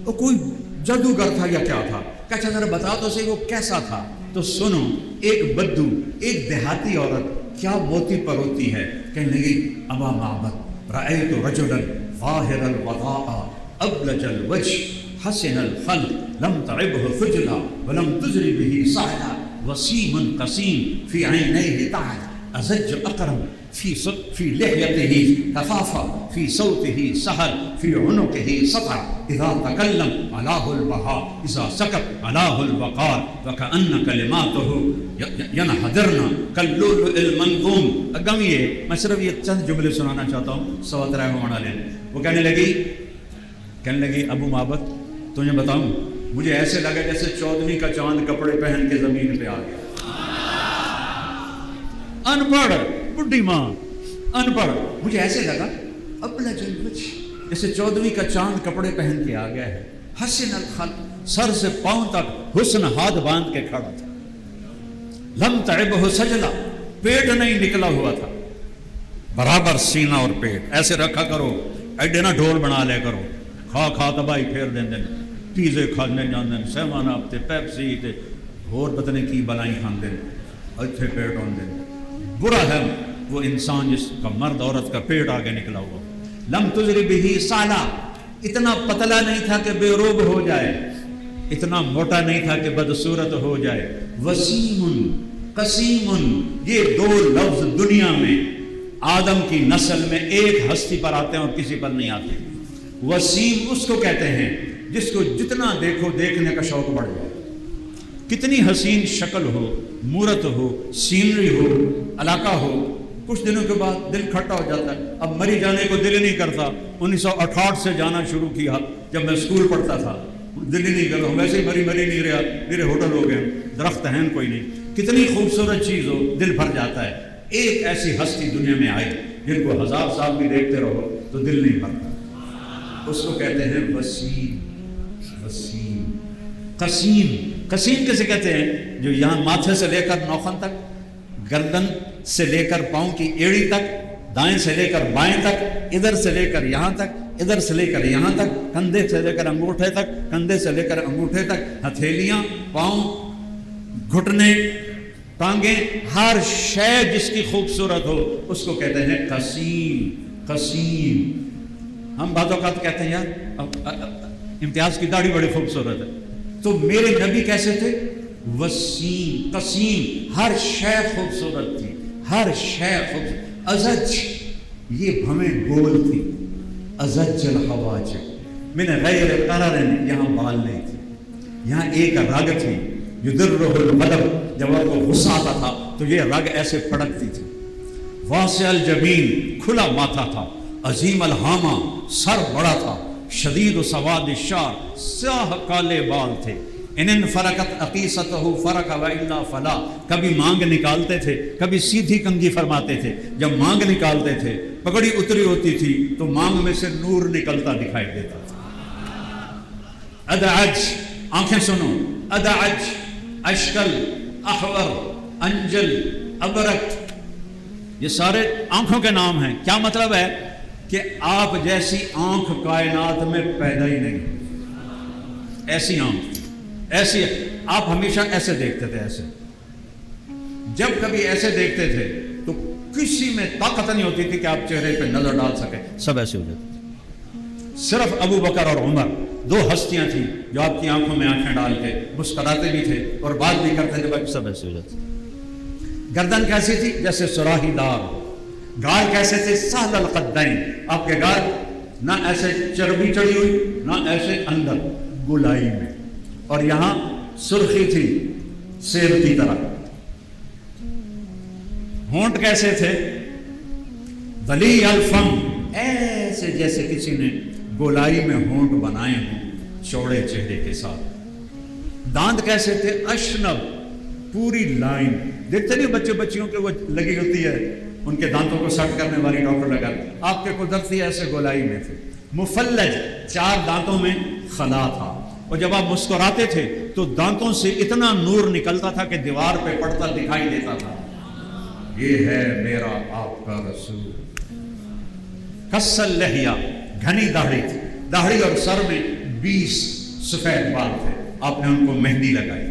[SPEAKER 1] وہ کوئی جادوگر تھا یا کیا تھا؟ کہ اچھا ذرا بتا تو صحیح وہ کیسا تھا؟ تو سنو، ایک بدو، ایک دیہاتی عورت کیا موتی پر ہوتی ہے، کہنے لگی ابا معبد رأیت رجلا ظاہر الوضاء ابلج الوجه حسن الخلق لم تعبه خجلا ولم تجر به سعلا وسیم قسیم فی عینیہ تعل ازج اقرم في لحيته كفافا في صوته سهل في عنقه سطع اذا تكلم علاه البهاء اذا سكت علاه الوقار وكأن كلماته ينحدرن كاللؤلؤ المنظوم۔ اگم یہ میں صرف یہ چند جملے سنانا چاہتا ہوں، سوا ترائے ہونا لیں۔ وہ کہنے لگی ابو معبد تجھے بتاؤں، مجھے ایسے لگا جیسے 14ویں کا چاند کپڑے پہن کے زمین پہ آ گیا۔ ان پڑھ بڈھی ماں، ان پڑھ، مجھے ایسے لگا ابلج الوجه جیسے 14ویں کا چاند کپڑے پہن کے آ گیا ہے، حسن الخلق سر سے پاؤں تک حسن ہاتھ باندھ کے کھڑا تھا، لم تعبه سجلا پیٹ نہیں نکلا ہوا تھا، برابر سینہ اور پیٹ ایسے رکھا کرو، ایڈے نہ ڈھول بنا لے کرو، کھا کھا تباہی پھیر دیں دیں، پیزے کھانے جاندے، سیوان آپ تے پیپسی تے اور پتہ نہیں کی بلائیں کھان دیں، اتھے پیٹ ہون دیں۔ برا ہے وہ انسان جس کا مرد عورت کا پیٹ آگے نکلا ہوا۔ لم تجری بہ سالا، اتنا پتلا نہیں تھا کہ بے روب ہو جائے، اتنا موٹا نہیں تھا کہ بدصورت ہو جائے۔ وسیم قسیم، یہ 2 لفظ دنیا میں آدم کی نسل میں ایک ہستی پر آتے ہیں اور کسی پر نہیں آتے۔ وسیم اس کو کہتے ہیں جس کو جتنا دیکھو دیکھنے کا شوق بڑھ جائے، کتنی حسین شکل ہو، مورت ہو، سینری ہو، علاقہ ہو، کچھ دنوں کے بعد دل کھٹا ہو جاتا ہے۔ اب مری جانے کو دل ہی نہیں کرتا۔ 1968 سے جانا شروع کیا، جب میں اسکول پڑھتا تھا، دل ہی نہیں کرتا، ویسے ہی مری نہیں رہا، میرے ہوٹل ہو گئے، درخت ہیں کوئی نہیں۔ کتنی خوبصورت چیز ہو، دل بھر جاتا ہے۔ ایک ایسی ہستی دنیا میں آئی جن کو 1000 سال بھی دیکھتے رہو تو دل نہیں بھرتا، اس کو کہتے ہیں وسیم۔ وسیم، قسیم، قسیم کسے کہتے ہیں؟ جو یہاں ماتھے سے لے کر نوخن تک، گردن سے لے کر پاؤں کی ایڑی تک، دائیں سے لے کر بائیں تک، ادھر سے لے کر یہاں تک، ادھر سے لے کر یہاں تک، کندھے سے لے کر انگوٹھے تک، کندھے سے لے کر انگوٹھے تک، ہتھیلیاں، پاؤں، گھٹنے، ٹانگیں، ہر شے جس کی خوبصورت ہو اس کو کہتے ہیں قسیم۔ قسیم، ہم بعض اوقات کہتے ہیں یار امتیاز کی داڑھی بڑی خوبصورت ہے، تو میرے نبی کیسے تھے؟ وسیم، قسیم، ہر شے خوبصورت تھی، ہر شے خوبصورت۔ ازج، یہ بھویں گول تھی، ازج الحواجب من غیر قرر، یہاں بال نہیں تھی، یہاں ایک رگ تھی، یدرہ الغضب، جب آپ کو غصہ آتا تھا تو یہ رگ ایسے پھڑکتی تھی۔ واسع الجبین، کھلا ماتھا تھا، عظیم الہامہ، سر بڑا تھا، شدید سواد الشعر، سیاہ کالے بال تھے۔ ان فرقت عقیصتہ فرق والا فلا، کبھی مانگ نکالتے تھے، کبھی سیدھی کنگھی فرماتے تھے۔ جب مانگ نکالتے تھے، پگڑی اتری ہوتی تھی تو مانگ میں سے نور نکلتا دکھائی دیتا تھا۔ ادعج، آنکھیں سنو، ادعج، اشکل، احور، انجل، ابرک، یہ سارے آنکھوں کے نام ہیں۔ کیا مطلب ہے؟ کہ آپ جیسی آنکھ کائنات میں پیدا ہی نہیں، ایسی آنکھ، ایسی، آپ ہمیشہ ایسے دیکھتے تھے، ایسے، جب کبھی ایسے دیکھتے تھے تو کسی میں طاقت نہیں ہوتی تھی کہ آپ چہرے پہ نظر ڈال سکے، سب ایسے ہو جاتے تھے۔ صرف ابو بکر اور عمر، دو ہستیاں تھیں جو آپ کی آنکھوں میں آنکھیں ڈال کے مسکراتے بھی تھے اور بات بھی کرتے تھے، باقی سب ایسے ہو جاتے تھے۔ گردن کیسی تھی؟ جیسے سراہی دار۔ گال کیسے تھے؟ سہل القدین، آپ کے گال نہ ایسے چربی چڑھی ہوئی، نہ ایسے اندر گلائی میں، اور یہاں سرخی تھی سیب کی طرح۔ ہونٹ کیسے تھے؟ ولی الفم، ایسے جیسے کسی نے گولائی میں ہونٹ بنائے ہوں چوڑے چہرے کے ساتھ۔ دانت کیسے تھے؟ اشنب، پوری لائن، دیکھتے نہیں بچے بچیوں کے وہ لگی ہوتی ہے ان کے دانتوں کو سٹ کرنے والی ڈاکٹر لگا، آپ کے قدرتی ایسے گولائی میں تھے۔ مفلج، 4 دانتوں میں خلا تھا، اور جب آپ مسکراتے تھے تو دانتوں سے اتنا نور نکلتا تھا کہ دیوار پہ پڑتا دکھائی دیتا تھا، یہ ہے میرا آپ کا رسول۔ کسل لحیہ، گھنی داڑھی تھی، داڑھی اور سر میں 20 سفید بال تھے، آپ نے ان کو مہندی لگائی،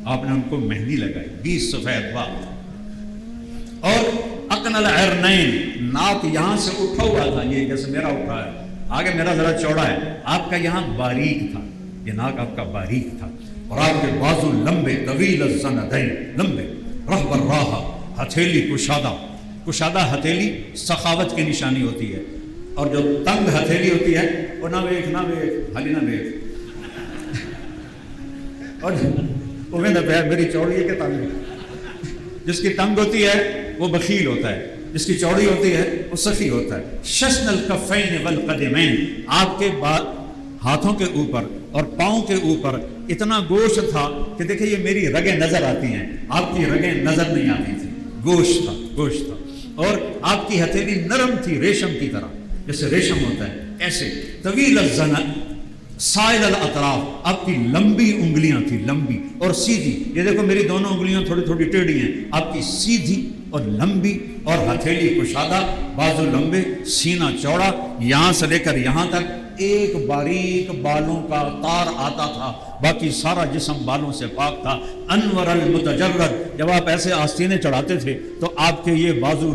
[SPEAKER 1] آپ نے ان کو مہندی لگائی، 20 سفید بال تھے۔ اور اقن العرنین، ناک یہاں سے اٹھا ہوا تھا، یہ جیسے میرا اٹھا ہے، آگے میرا ذرا چوڑا ہے، آپ کا یہاں باریک تھا، یہ ناک آپ کا باریک تھا، اور آپ کے بازو لمبے، طویل الزندین، لمبے، رہب الراحہ، ہتھیلی کشادہ۔ کشادہ ہتھیلی سخاوت کی نشانی ہوتی ہے، اور جو تنگ ہتھیلی ہوتی ہے وہ نہ ویکھ نہ ویکھ حالی نہ ویکھ، اور وہ میری چوڑی ہے کہ تنگ ہے، جس کی تنگ ہوتی ہے وہ بخیل ہوتا ہے، جس کی چوڑی ہوتی ہے وہ سخی ہوتا ہے۔ شسن الکفین والقدمین، آپ کے ہاتھوں کے اوپر اور پاؤں کے اوپر اتنا گوشت تھا کہ دیکھیں یہ میری رگیں نظر آتی ہیں، آپ کی رگیں نظر نہیں آتی تھی، گوشت تھا، گوشت تھا۔ اور آپ کی ہتھیلی نرم تھی ریشم کی طرح، جیسے ریشم ہوتا ہے ایسے۔ طویل الزناد، سائل الاطراف، آپ کی لمبی انگلیاں تھی، لمبی اور سیدھی، یہ دیکھو میری دونوں انگلیاں تھوڑی تھوڑی ٹیڑھی ہیں، آپ کی سیدھی اور لمبی، اور ہتھیلی کشادہ، بازو لمبے، سینہ چوڑا، یہاں سے لے کر یہاں تک ایک باریک بالوں کا تار آتا تھا، باقی سارا جسم بالوں سے پاک تھا۔ انور المتجرد، جب آپ ایسے آستینے چڑھاتے تھے تو آپ کے یہ بازو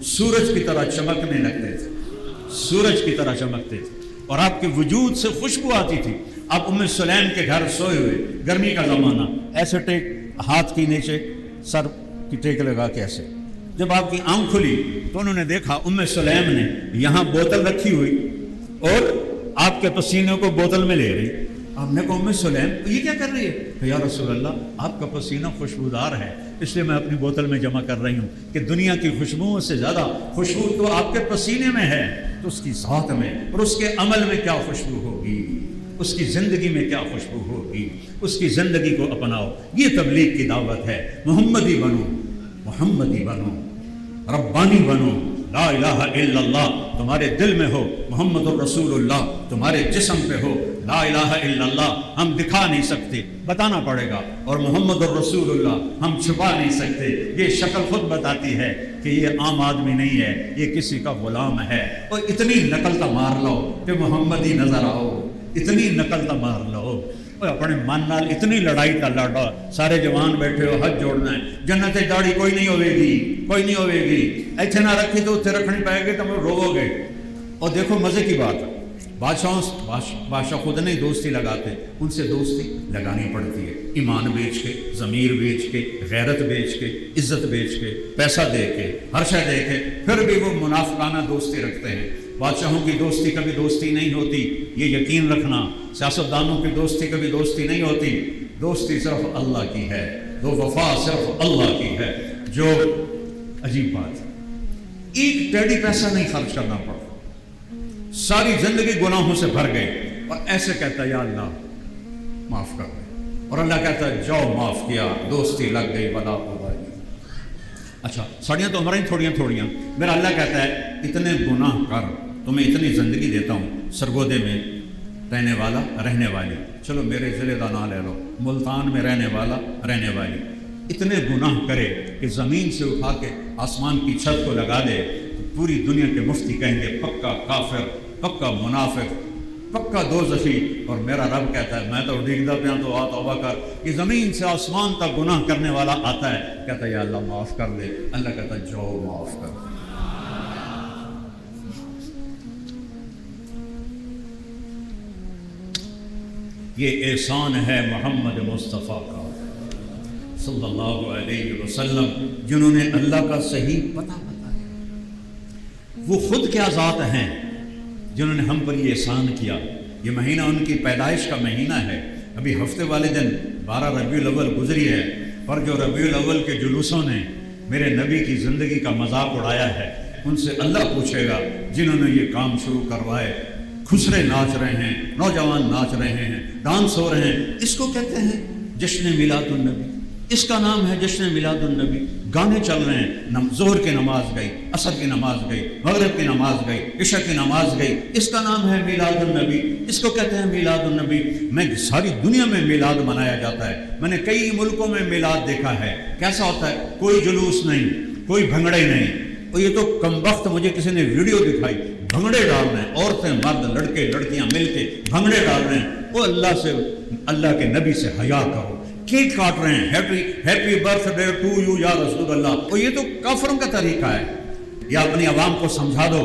[SPEAKER 1] سورج کی طرح چمکنے لگتے تھے، سورج کی طرح چمکتے تھے، اور آپ کے وجود سے خوشبو آتی تھی۔ آپ ام سلیم کے گھر سوئے ہوئے، گرمی کا زمانہ، ایسے ٹیک، ہاتھ کی نیچے سر کی ٹیک لگا کے ایسے، جب آپ کی آنکھ کھلی تو انہوں نے دیکھا ام سلیم نے یہاں بوتل رکھی ہوئی اور آپ کے پسینے کو بوتل میں لے رہی، آپ نے کہا ام سلیم یہ کیا کر رہی ہے؟ کہ یا رسول اللہ آپ کا پسینہ خوشبودار ہے، اس لیے میں اپنی بوتل میں جمع کر رہی ہوں کہ دنیا کی خوشبوؤں سے زیادہ خوشبو تو آپ کے پسینے میں ہے، تو اس کی ذات میں اور اس کے عمل میں کیا خوشبو ہوگی، اس کی زندگی میں کیا خوشبو ہوگی، اس کی زندگی کو اپناؤ۔ یہ تبلیغ کی دعوت ہے۔ محمدی بنو، محمدی بنو، ربانی بنو، لا الہ الا اللہ تمہارے دل میں ہو، محمد الرسول اللہ تمہارے جسم پہ ہو، لا الہ الا اللہ ہم دکھا نہیں سکتے، بتانا پڑے گا، اور محمد الرسول اللہ ہم چھپا نہیں سکتے، یہ شکل خود بتاتی ہے کہ یہ عام آدمی نہیں ہے، یہ کسی کا غلام ہے۔ اور اتنی نقل تا مار لو کہ محمدی نظر آؤ، اتنی نقل تا مار لو، اور اپنے من نال اتنی لڑائی تا لڑا، سارے جوان بیٹھے ہو حج جوڑنا ہے، جنت داڑھی کوئی نہیں ہوئے گی، کوئی نہیں ہوئے گی، ایتھے نہ رکھی تو اتنے رکھنی پائے گی تو ہم روو گے۔ اور دیکھو مزے کی بات، بادشاہ خود نہیں دوستی لگاتے، ان سے دوستی لگانی پڑتی ہے، ایمان بیچ کے، ضمیر بیچ کے، غیرت بیچ کے، عزت بیچ کے، پیسہ دے کے، ہر شے دے کے، پھر بھی وہ منافقانہ دوستی رکھتے ہیں۔ بادشاہوں کی دوستی کبھی دوستی نہیں ہوتی، یہ یقین رکھنا۔ سیاستدانوں کی دوستی کبھی دوستی نہیں ہوتی، دوستی صرف اللہ کی ہے، دو وفا صرف اللہ کی ہے۔ جو عجیب بات ہے، ایک ٹیڈی پیسہ نہیں خرچ کرنا پڑتا، ساری زندگی گناہوں سے بھر گئی، اور ایسے کہتا ہے یا اللہ معاف کر دے، اور اللہ کہتا ہے جاؤ معاف کیا، دوستی لگ گئی، بلا ہو گئی۔ اچھا ساڑیاں تو ہماری تھوڑیاں، میرا اللہ کہتا ہے اتنے گناہ کر، تمہیں اتنی زندگی دیتا ہوں، سرگودے میں رہنے والا، رہنے والی، چلو میرے ضلع کا نام لے لو، ملتان میں رہنے والا، رہنے والی، اتنے گناہ کرے کہ زمین سے اٹھا کے آسمان کی چھت کو لگا دے، تو پوری دنیا کے مفتی کہیں گے پکا کافر، پکا منافق، پکا دوزخی۔ اور میرا رب کہتا ہے میں تو ڈیگدا پیا تو آ توبہ کر، کہ زمین سے آسمان تک گناہ کرنے والا آتا ہے، کہتا ہے یا اللہ معاف کر دے، اللہ کہتا ہے جاؤ معاف کر دے۔ یہ احسان ہے محمد مصطفیٰ کا صلی اللہ علیہ وسلم، جنہوں نے اللہ کا صحیح پتہ بتایا۔ وہ خود کیا ذات ہیں جنہوں نے ہم پر یہ احسان کیا۔ یہ مہینہ ان کی پیدائش کا مہینہ ہے، ابھی ہفتے والے دن 12 ربیع الاول گزری ہے، پر جو ربیع الاول کے جلوسوں نے میرے نبی کی زندگی کا مذاق اڑایا ہے، ان سے اللہ پوچھے گا جنہوں نے یہ کام شروع کروائے۔ خسرے ناچ رہے ہیں، نوجوان ناچ رہے ہیں، ڈانس ہو رہے ہیں، اس کو کہتے ہیں جشن میلاد النبی، اس کا نام ہے جشن میلاد النبی۔ گانے چل رہے ہیں، ظہر کی نماز گئی، عصر کی نماز گئی، مغرب کی نماز گئی، عشاء کی نماز گئی، اس کا نام ہے میلاد النبی، اس کو کہتے ہیں میلاد النبی۔ میں ساری دنیا میں میلاد منایا جاتا ہے، میں نے کئی ملکوں میں میلاد دیکھا ہے، کیسا ہوتا ہے؟ کوئی جلوس نہیں، کوئی بھنگڑے نہیں، اور یہ تو کم وقت مجھے کسی نے ویڈیو دکھائی، بھنگڑے ڈال رہے ہیں، عورتیں مرد لڑکے لڑکیاں مل کے بھنگڑے ڈال رہے ہیں۔ وہ اللہ کے نبی سے حیا کرو، کیک کاٹ رہے ہیں، happy birthday to you یا رسول اللہ، اور یہ تو کافروں کا طریقہ ہے۔ یا اپنی عوام کو سمجھا دو،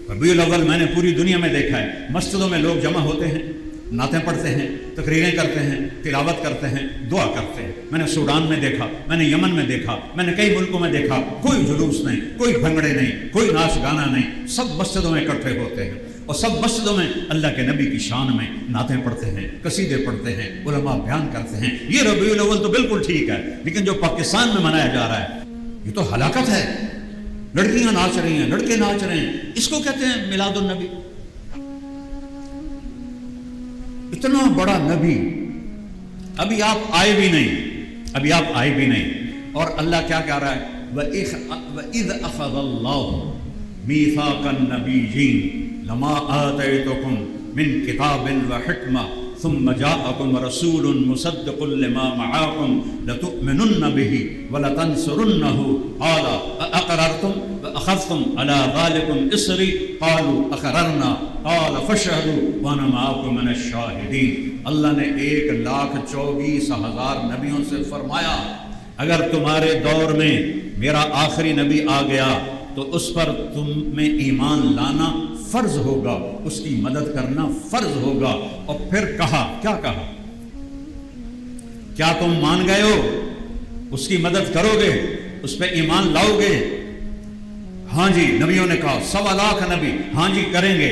[SPEAKER 1] ربیع الاول میں نے پوری دنیا میں دیکھا ہے، مسجدوں میں لوگ جمع ہوتے ہیں، نعتیں پڑھتے ہیں، تقریریں کرتے ہیں، تلاوت کرتے ہیں، دعا کرتے ہیں۔ میں نے سوڈان میں دیکھا، میں نے یمن میں دیکھا، میں نے کئی ملکوں میں دیکھا، کوئی جلوس نہیں، کوئی بھنگڑے نہیں، کوئی ناچ گانا نہیں، سب مسجدوں میں اکٹھے ہوتے ہیں، اور سب مسجدوں میں اللہ کے نبی کی شان میں نعتیں پڑھتے ہیں، قصیدے پڑھتے ہیں، علماء بیان کرتے ہیں۔ یہ ربیع الاول تو بالکل ٹھیک ہے، لیکن جو پاکستان میں منایا جا رہا ہے یہ تو ہلاکت ہے۔ لڑکیاں ناچ رہی ہیں، لڑکے ناچ رہے ہیں، اس کو کہتے ہیں میلاد النبی۔ اتنا بڑا نبی، ابھی آپ آئے بھی نہیں، اور اللہ کیا کہہ رہا ہے؟ وَإِذْ أَخَذَ اللَّهُ مِيثَاقَ النَّبِيِّينَ لَمَا آتَيْتُكُم مِّن كِتَابٍ وَحِكْمَةٍ ثُمَّ جَاءَكُمْ رَسُولٌ مُّصَدِّقٌ لِّمَا مَعَاكُمْ لَتُؤْمِنُنَّ بِهِ وَلَتَنصُرُنَّهُ قَالَ أَأَقْرَرْتُمْ وَأَخَذْتُمْ عَلَىٰ ذَٰلِكُمْ إِصْرِي قَالُوا أَقْرَرْنَا قَالَ فَاشْهَدُوا وَأَنَا مَعَكُم مِّنَ الشَّاهِدِينَ۔ اللہ نے 1,24,000 نبیوں سے فرمایا اگر تمہارے دور میں میرا آخری نبی آ گیا تو اس پر تم میں ایمان لانا فرض ہوگا، اس کی مدد کرنا فرض ہوگا۔ اور پھر کہا، کیا کہا؟ کیا تم مان گئے ہو؟ اس کی مدد کرو گے، اس پہ ایمان لاؤ گے؟ ہاں جی، نبیوں نے کہا، 1.25 لاکھ نبی ہاں جی کریں گے۔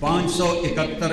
[SPEAKER 1] 571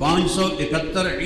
[SPEAKER 1] 571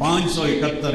[SPEAKER 1] 571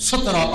[SPEAKER 1] 17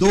[SPEAKER 1] 2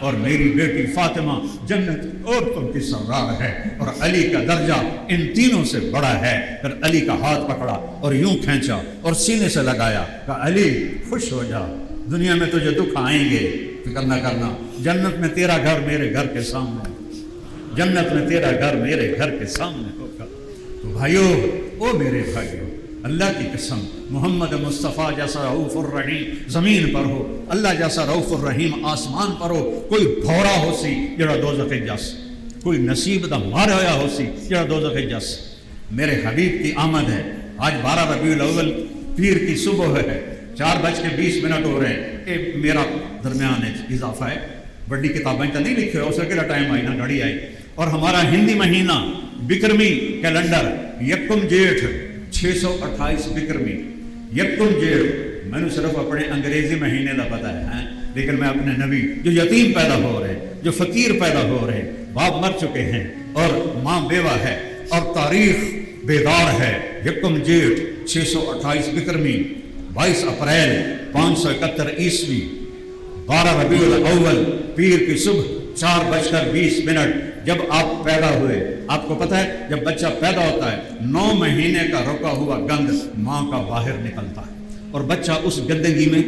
[SPEAKER 1] اور میری بیٹی فاطمہ جنت عورتوں کی سردار ہے، اور علی کا درجہ ان تینوں سے بڑا ہے۔ پھر علی کا ہاتھ پکڑا اور یوں کھینچا اور سینے سے لگایا، کہا علی خوش ہو جا، دنیا میں تجھے دکھ آئیں گے، فکر نہ کرنا، جنت میں تیرا گھر میرے گھر کے سامنے، جنت میں تیرا گھر میرے گھر کے سامنے ہوگا۔ تو بھائیو، او میرے بھائیو، اللہ کی قسم، محمد مصطفیٰ جیسا رؤوف الرحیم زمین پر ہو، اللہ جیسا رؤوف الرحیم آسمان پر ہو، کوئی بھورا ہو سی جڑا دوزخ جس، کوئی نصیب دا مارا ہوا ہو سی جڑا دوزخ جس۔ میرے حبیب کی آمد ہے، آج 12 ربیع الاول پیر کی صبح ہے، 4:20 ہو رہے ہیں، یہ میرا درمیان اضافہ ہے، بڑی کتابیں تو نہیں لکھے، اس کا ٹائم آئی نا گھڑی آئی، اور ہمارا ہندی مہینہ بکرمی کیلنڈر یکم جیٹھ 628 بکرمی، یکم جیٹھ، میں نے صرف اپنے انگریزی مہینے کا پتہ ہے، لیکن میں اپنے نبی جو یتیم پیدا ہو رہے ہیں، جو فقیر پیدا ہو رہے ہیں، باپ مر چکے ہیں اور ماں بیوہ ہے اور تاریخ بیدار ہے، یکم جیٹھ 628 بکرمی 22 اپریل 571 عیسوی 12 ربیع الاول پیر کی صبح 4:20 جب آپ پیدا ہوئے، آپ کو پتہ ہے جب بچہ پیدا ہوتا ہے 9 مہینے کا رکا ہوا گند ماں کا باہر نکلتا ہے، اور بچہ اس گندگی میں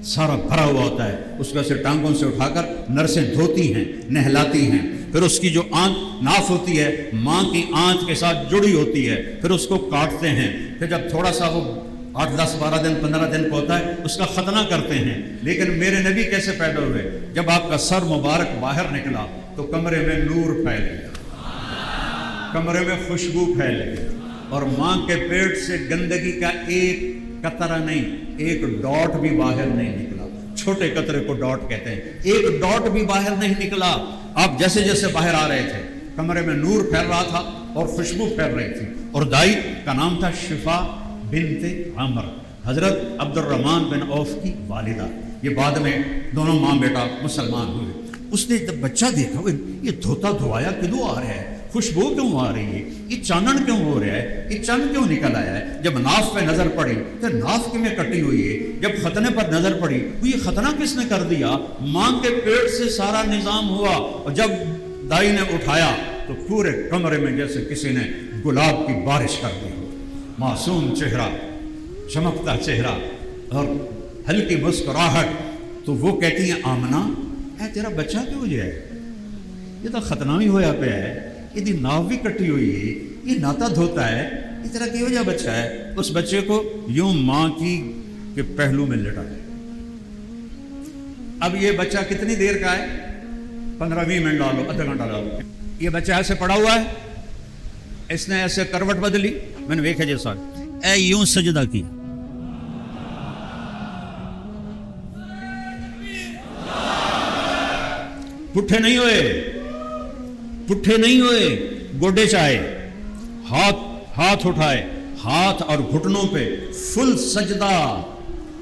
[SPEAKER 1] سارا بھرا ہوا ہوتا ہے، اس کو سے ٹانگوں سے اٹھا کر نرسیں دھوتی ہیں، نہلاتی ہیں، پھر اس کی جو آنت ناف ہوتی ہے ماں کی آنت کے ساتھ جڑی ہوتی ہے، پھر اس کو کاٹتے ہیں، پھر جب تھوڑا سا وہ 8 10 12 دن 15 دن کو ہوتا ہے اس کا ختنہ کرتے ہیں۔ لیکن میرے نبی کیسے پیدا ہوئے؟ جب آپ کا سر مبارک باہر نکلا تو کمرے میں نور پھیل گیا، کمرے میں خوشبو پھیل گئی، اور ماں کے پیٹ سے گندگی کا ایک قطرہ نہیں، ایک ڈاٹ بھی باہر نہیں نکلا، چھوٹے قطرے کو ڈاٹ کہتے ہیں، ایک ڈاٹ بھی باہر نہیں نکلا۔ آپ جیسے جیسے باہر آ رہے تھے کمرے میں نور پھیل رہا تھا اور خوشبو پھیل رہی تھی، اور دائی کا نام تھا شفا بنت عمر، حضرت عبد الرحمن بن عوف کی والدہ، یہ بعد میں دونوں ماں بیٹا مسلمان ہوئے۔ اس نے جب بچہ دیکھا، یہ دھوتا دھوایا کیوں آ رہا ہے، خوشبو کیوں آ رہی ہے، یہ چانن کیوں ہو رہا ہے، یہ چند کیوں نکل آیا ہے؟ جب ناف پہ نظر پڑی تو ناف میں کٹی ہوئی ہے، جب ختنے پر نظر پڑی تو یہ ختنہ کس نے کر دیا؟ ماں کے پیٹ سے سارا نظام ہوا، اور جب دائی نے اٹھایا تو پورے کمرے میں جیسے کسی نے گلاب کی بارش کر دی ہو، معصوم چہرہ، چمکتا چہرہ اور ہلکی مسکراہٹ۔ تو وہ کہتی ہیں آمنہ، اے تیرا بچہ کیوں جو ہے؟ یہ تو ختنہ بھی ہویا پہ ہے، یہ دی ناف بھی کٹی ہوئی ہے، یہ ناتا دھوتا ہے، یہ تیرا کیوں جو بچہ ہے؟ اس بچے کو یوں ماں کی کے پہلو میں لٹا ہے۔ اب یہ بچہ کتنی دیر کا ہے؟ 15-20 منٹ ڈالو، آدھا گھنٹہ ڈالو، یہ بچہ ایسے پڑا ہوا ہے، اس نے ایسے کروٹ بدلی، میں نے دیکھا جیسا اے یوں سجدہ کی، پٹھے نہیں ہوئے، پٹھے نہیں ہوئے، گوڈے چاہے، ہاتھ اٹھائے، ہاتھ اور گھٹنوں پہ فل سجدہ۔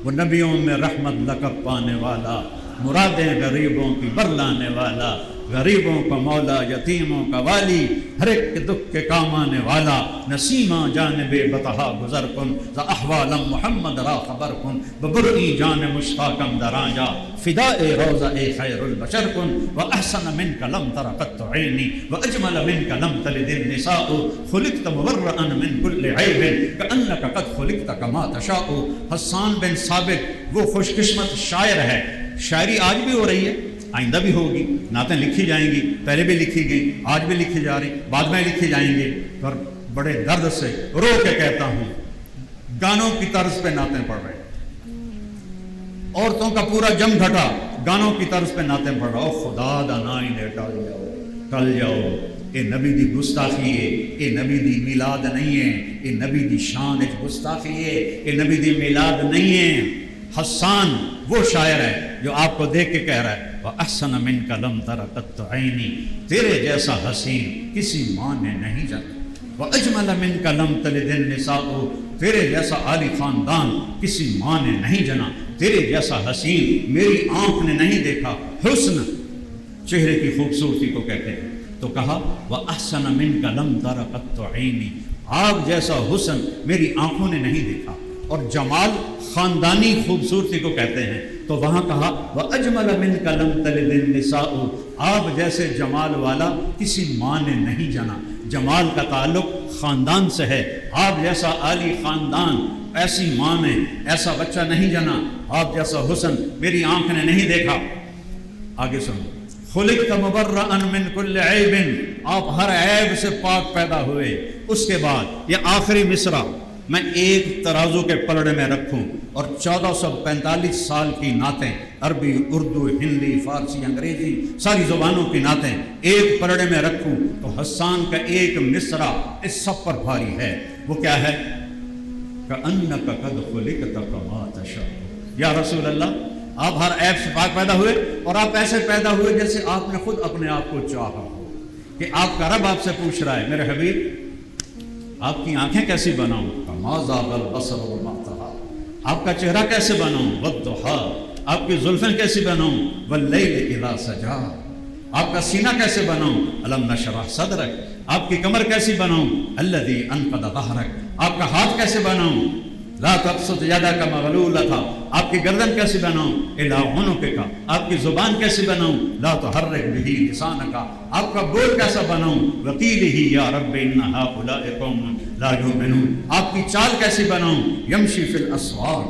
[SPEAKER 1] وہ نبیوں میں رحمت لقب پانے والا، مرادیں غریبوں کی برلانے والا، غریبوں کا مولا، یتیموں کا والی، ہر ایک کے دکھ کے کام آنے والا، نسیمہ جانب بطحا گزر کن، ذا احوالم محمد را خبر کن، ببرئی جان مشتاقم دراجا، فداء روضہ خیر البشر کن، واحسن منک لم تر قط عینی، واجمل منک لم تلد النساء، خلقت مبرئا من کل عیب، کأنک قد خلقت کما تشاء۔ حسان بن ثابت وہ خوش قسمت شاعر ہے، شاعری آج بھی ہو رہی ہے، آئندہ بھی ہوگی، نعتیں لکھی جائیں گی، پہلے بھی لکھی گئی، آج بھی لکھی جا رہی، بعد میں لکھی جائیں گے، پر بڑے درد سے رو کے کہتا ہوں گانوں کی طرز پہ نعتیں پڑھ رہے، عورتوں کا پورا جم گھٹا گانوں کی طرز پہ نعتیں پڑھ رہا۔ خدا دا نائی نے ٹل جاؤ، اے نبی دی گستاخی ہے، اے نبی دی میلاد نہیں ہے، اے نبی دی شان اچ گستاخی ہے، اے نبی دی میلاد نہیں ہے۔ حسان وہ شاعر ہے جو آپ کو دیکھ کے کہہ رہا ہے وَأَحْسَنَ مِنْكَ لَمْ تَرَ قَطُّ عَيْنِي، تیرے جیسا حسین کسی ماں نے نہیں جانا، وَأَجْمَلَ مِنْكَ لَمْ تَلِدِ النِّسَاءُ، تیرے جیسا عالی خاندان کسی ماں نے نہیں جنا، تیرے جیسا حسین میری آنکھ نے نہیں دیکھا۔ حسن چہرے کی خوبصورتی کو کہتے ہیں، تو کہا وَأَحْسَنَ مِنْكَ لَمْ تَرَ قَطُّ عَيْنِي، آپ جیسا حسن میری آنکھوں نے نہیں دیکھا۔ اور جمال خاندانی خوبصورتی کو کہتے ہیں، تو وہاں کہا وَأَجْمَلَ مِنْكَ لَمْ تَلِدِ النِّسَاءُ، آپ جیسے جمال والا کسی ماں نے نہیں جنا۔ جمال کا تعلق خاندان سے ہے، آپ جیسا عالی خاندان ایسی ماں نے ایسا بچہ نہیں جنا، آپ جیسا حسن میری آنکھ نے نہیں دیکھا۔ آگے سنو، خلقت مبرأ من کل عیب، آپ ہر عیب سے پاک پیدا ہوئے۔ اس کے بعد یہ آخری مصرع میں ایک ترازو کے پلڑے میں رکھوں اور 1445 سال کی نعتیں، عربی، اردو، ہندی، فارسی، انگریزی، ساری زبانوں کی نعتیں ایک پلڑے میں رکھوں تو حسان کا ایک مصرع اس سب پر بھاری ہے۔ وہ کیا ہے؟ کأنک قد خلقت کما تشاء، یا رسول اللہ آپ ہر عیب سے پاک پیدا ہوئے اور آپ ایسے پیدا ہوئے جیسے آپ نے خود اپنے آپ کو چاہا ہو، کہ آپ کا رب آپ سے پوچھ رہا ہے میرے حبیب آپ کی آنکھیں کیسی بناؤں؟ کما زاغ البصر وما طغى، آپ کا چہرہ کیسے بناؤں؟ والضحیٰ، آپ کی زلفیں کیسی بناؤں؟ واللیل اذا سجا، آپ کا سینہ کیسے بناؤں؟ الم نشرح صدرک، آپ کی کمر کیسی بناؤں؟ الذی انقض ظہرک، آپ کا ہاتھ کیسے بناؤں؟ لا تبسط یدک مغلولۃ، آپ کی گردن کیسے بناؤں؟ الی عنقک، آپ کی زبان کیسے بناؤں؟ لا تحرک بہ لسانک، آپ کا بول کیسا بناؤں؟ وقیلہ یا رب ان ہؤلاء قوم لا یؤمنون، آپ کی چال کیسی بناؤں؟ یمشی فی الاسواق،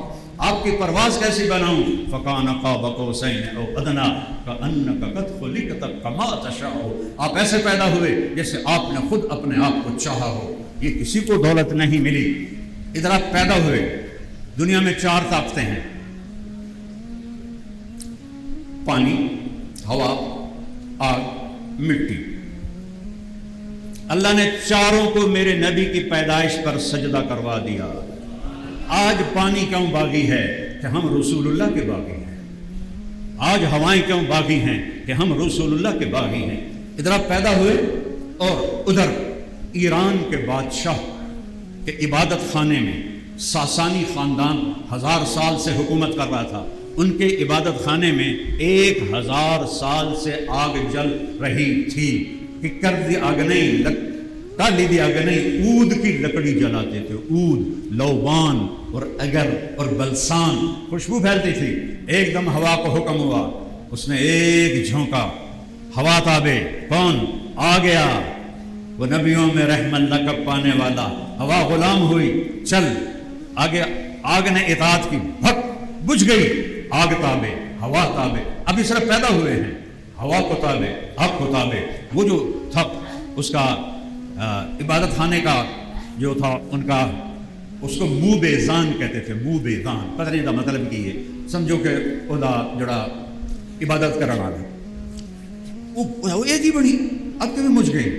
[SPEAKER 1] آپ کی پرواز کیسی بناؤں؟ فکان قاب قوسین او ادنی کأنک قد خلقت کما تشاء، آپ ایسے پیدا ہوئے جیسے آپ نے خود اپنے آپ کو چاہا ہو۔ یہ کسی کو دولت نہیں ملی، ادھر آپ پیدا ہوئے۔ دنیا میں 4 طاقتیں ہیں، پانی، ہوا، آگ، مٹی۔ اللہ نے چاروں کو میرے نبی کی پیدائش پر سجدہ کروا دیا۔ آج پانی کیوں باغی ہے؟ کہ ہم رسول اللہ کے باغی ہیں۔ آج ہوائیں کیوں باغی ہیں؟ کہ ہم رسول اللہ کے باغی ہیں۔ ادھر آپ پیدا ہوئے اور ادھر ایران کے بادشاہ کہ عبادت خانے میں ساسانی خاندان 1000 سال سے حکومت کر رہا تھا، ان کے عبادت خانے میں 1000 سال سے آگ جل رہی تھی کہ کر دی آگ نہیں، کالی دی آگ نہیں، عود کی لکڑی جلاتے تھے، عود، لوبان اور اگر اور بلسان، خوشبو پھیلتی تھی۔ ایک دم ہوا کو حکم ہوا، اس نے ایک جھونکا، ہوا تابے، کون آ گیا؟ وہ نبیوں میں رحمت لقب پانے والا، ہوا غلام ہوئی، چل آگے۔ آگ نے اطاعت کی، بھک بجھ گئی، آگ تابے، ہوا تابے۔ ابھی صرف پیدا ہوئے ہیں، ہوا کو تابے، آگ کو تابے۔ وہ جو تھا اس کا عبادت خانے کا جو تھا ان کا، اس کو منہ بیزان کہتے تھے، منہ بیزان، پتہ نہیں تھا مطلب کی ہے، سمجھو کہ خدا جڑا عبادت کرنا والا وہ ایک ہی بڑی، اب کبھی مجھ گئی۔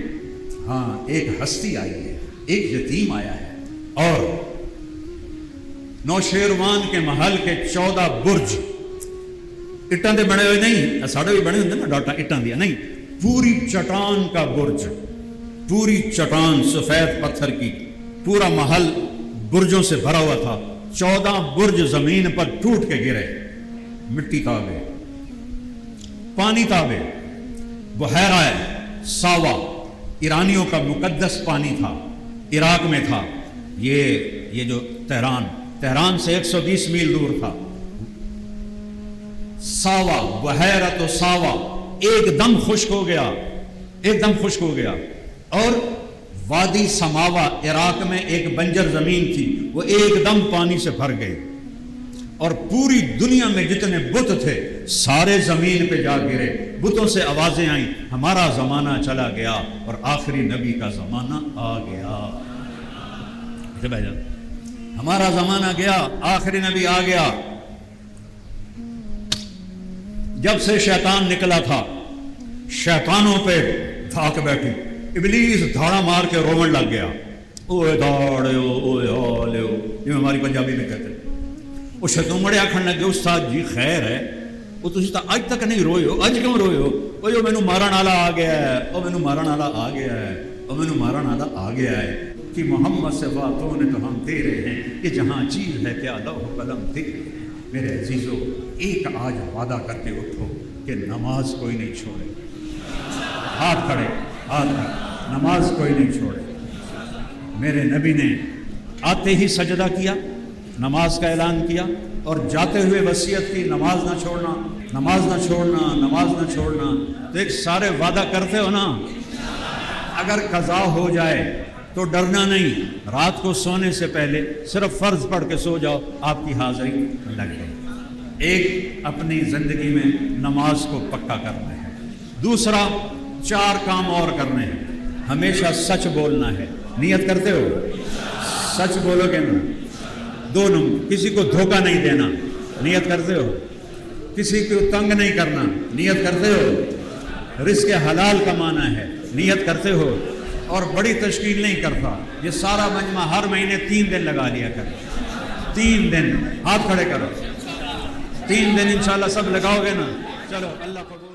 [SPEAKER 1] ہاں ایک ہستی آئی ہے، ایک یتیم آیا ہے، اور نوشیروان کے محل کے 14 برج اٹان دے بنے ہوئے نہیں، ساڑھے بھی بنے ہوتے نا ڈاٹا اٹان دیا نہیں، پوری چٹان کا برج، پوری چٹان سفید پتھر کی، پورا محل برجوں سے بھرا ہوا تھا۔ 14 برج زمین پر ٹوٹ کے گرے، مٹی تابے، پانی تابے، بحیرہ ساوا ایرانیوں کا مقدس پانی تھا، عراق میں تھا۔ یہ جو تہران سے 120 میل دور تھا۔ ساوا، بحیرہ ساوا ایک دم خشک ہو گیا، ایک دم خشک ہو گیا۔ اور وادی سماوا عراق میں ایک بنجر زمین تھی، وہ ایک دم پانی سے بھر گئی، اور پوری دنیا میں جتنے بت تھے سارے زمین پہ جا گرے۔ بتوں سے آوازیں آئیں، ہمارا زمانہ چلا گیا اور آخری نبی کا زمانہ آ گیا۔ ہمارا زمانہ گیا، آخری نبی آ گیا۔ جب سے شیطان نکلا تھا، شیطانوں پہ دھاک بیٹھی، ابلیس دھاڑا مار کے رومن لگ گیا، اوے دھاڑیو اوے ہالیو، یہ ہماری پنجابی میں کہتے ہیں۔ وہ شیطان بڑے آکھن لگے، استاد جی خیر ہے، وہ تسی تا اج تک نہیں روئے ہو، اج کیوں روئے ہو؟ وہ جو مینوں مارن والا آ گیا ہے، وہ مینوں مارن والا آ گیا ہے، وہ مینوں مارن والا آ گیا ہے، کہ محمد سے باتوں نے تو ہم تیرے ہیں، یہ جہاں چیز ہے کیا لوح قلم تیرے ہیں۔ میرے عزیزو، ایک آج وعدہ کر کے اٹھو کہ نماز کوئی نہیں چھوڑے، ہاتھ کھڑے، ہاتھ کھڑے، نماز کوئی نہیں چھوڑے۔ میرے نبی نے آتے ہی سجدہ کیا، نماز کا اعلان کیا اور جاتے ہوئے وصیت کی نماز نہ چھوڑنا، نماز نہ چھوڑنا، نماز نہ چھوڑنا۔ تو ایک سارے وعدہ کرتے ہو نا، اگر قضا ہو جائے تو ڈرنا نہیں، رات کو سونے سے پہلے صرف فرض پڑھ کے سو جاؤ، آپ کی حاضری لگ گئی۔ ایک اپنی زندگی میں نماز کو پکا کرنا ہے۔ دوسرا 4 کام اور کرنے ہیں۔ ہمیشہ سچ بولنا ہے، نیت کرتے ہو؟ سچ بولو گے نا؟ 2 نمبر، کسی کو دھوکہ نہیں دینا، نیت کرتے ہو؟ کسی کو تنگ نہیں کرنا، نیت کرتے ہو؟ رزق حلال کمانا ہے، نیت کرتے ہو؟ اور بڑی تشکیل نہیں کرتا، یہ سارا مجمع ہر مہینے 3 دن لگا لیا کر، 3 دن، ہاتھ کھڑے کرو، 3 دن انشاءاللہ سب لگاؤ گے نا؟ چلو اللہ قبول۔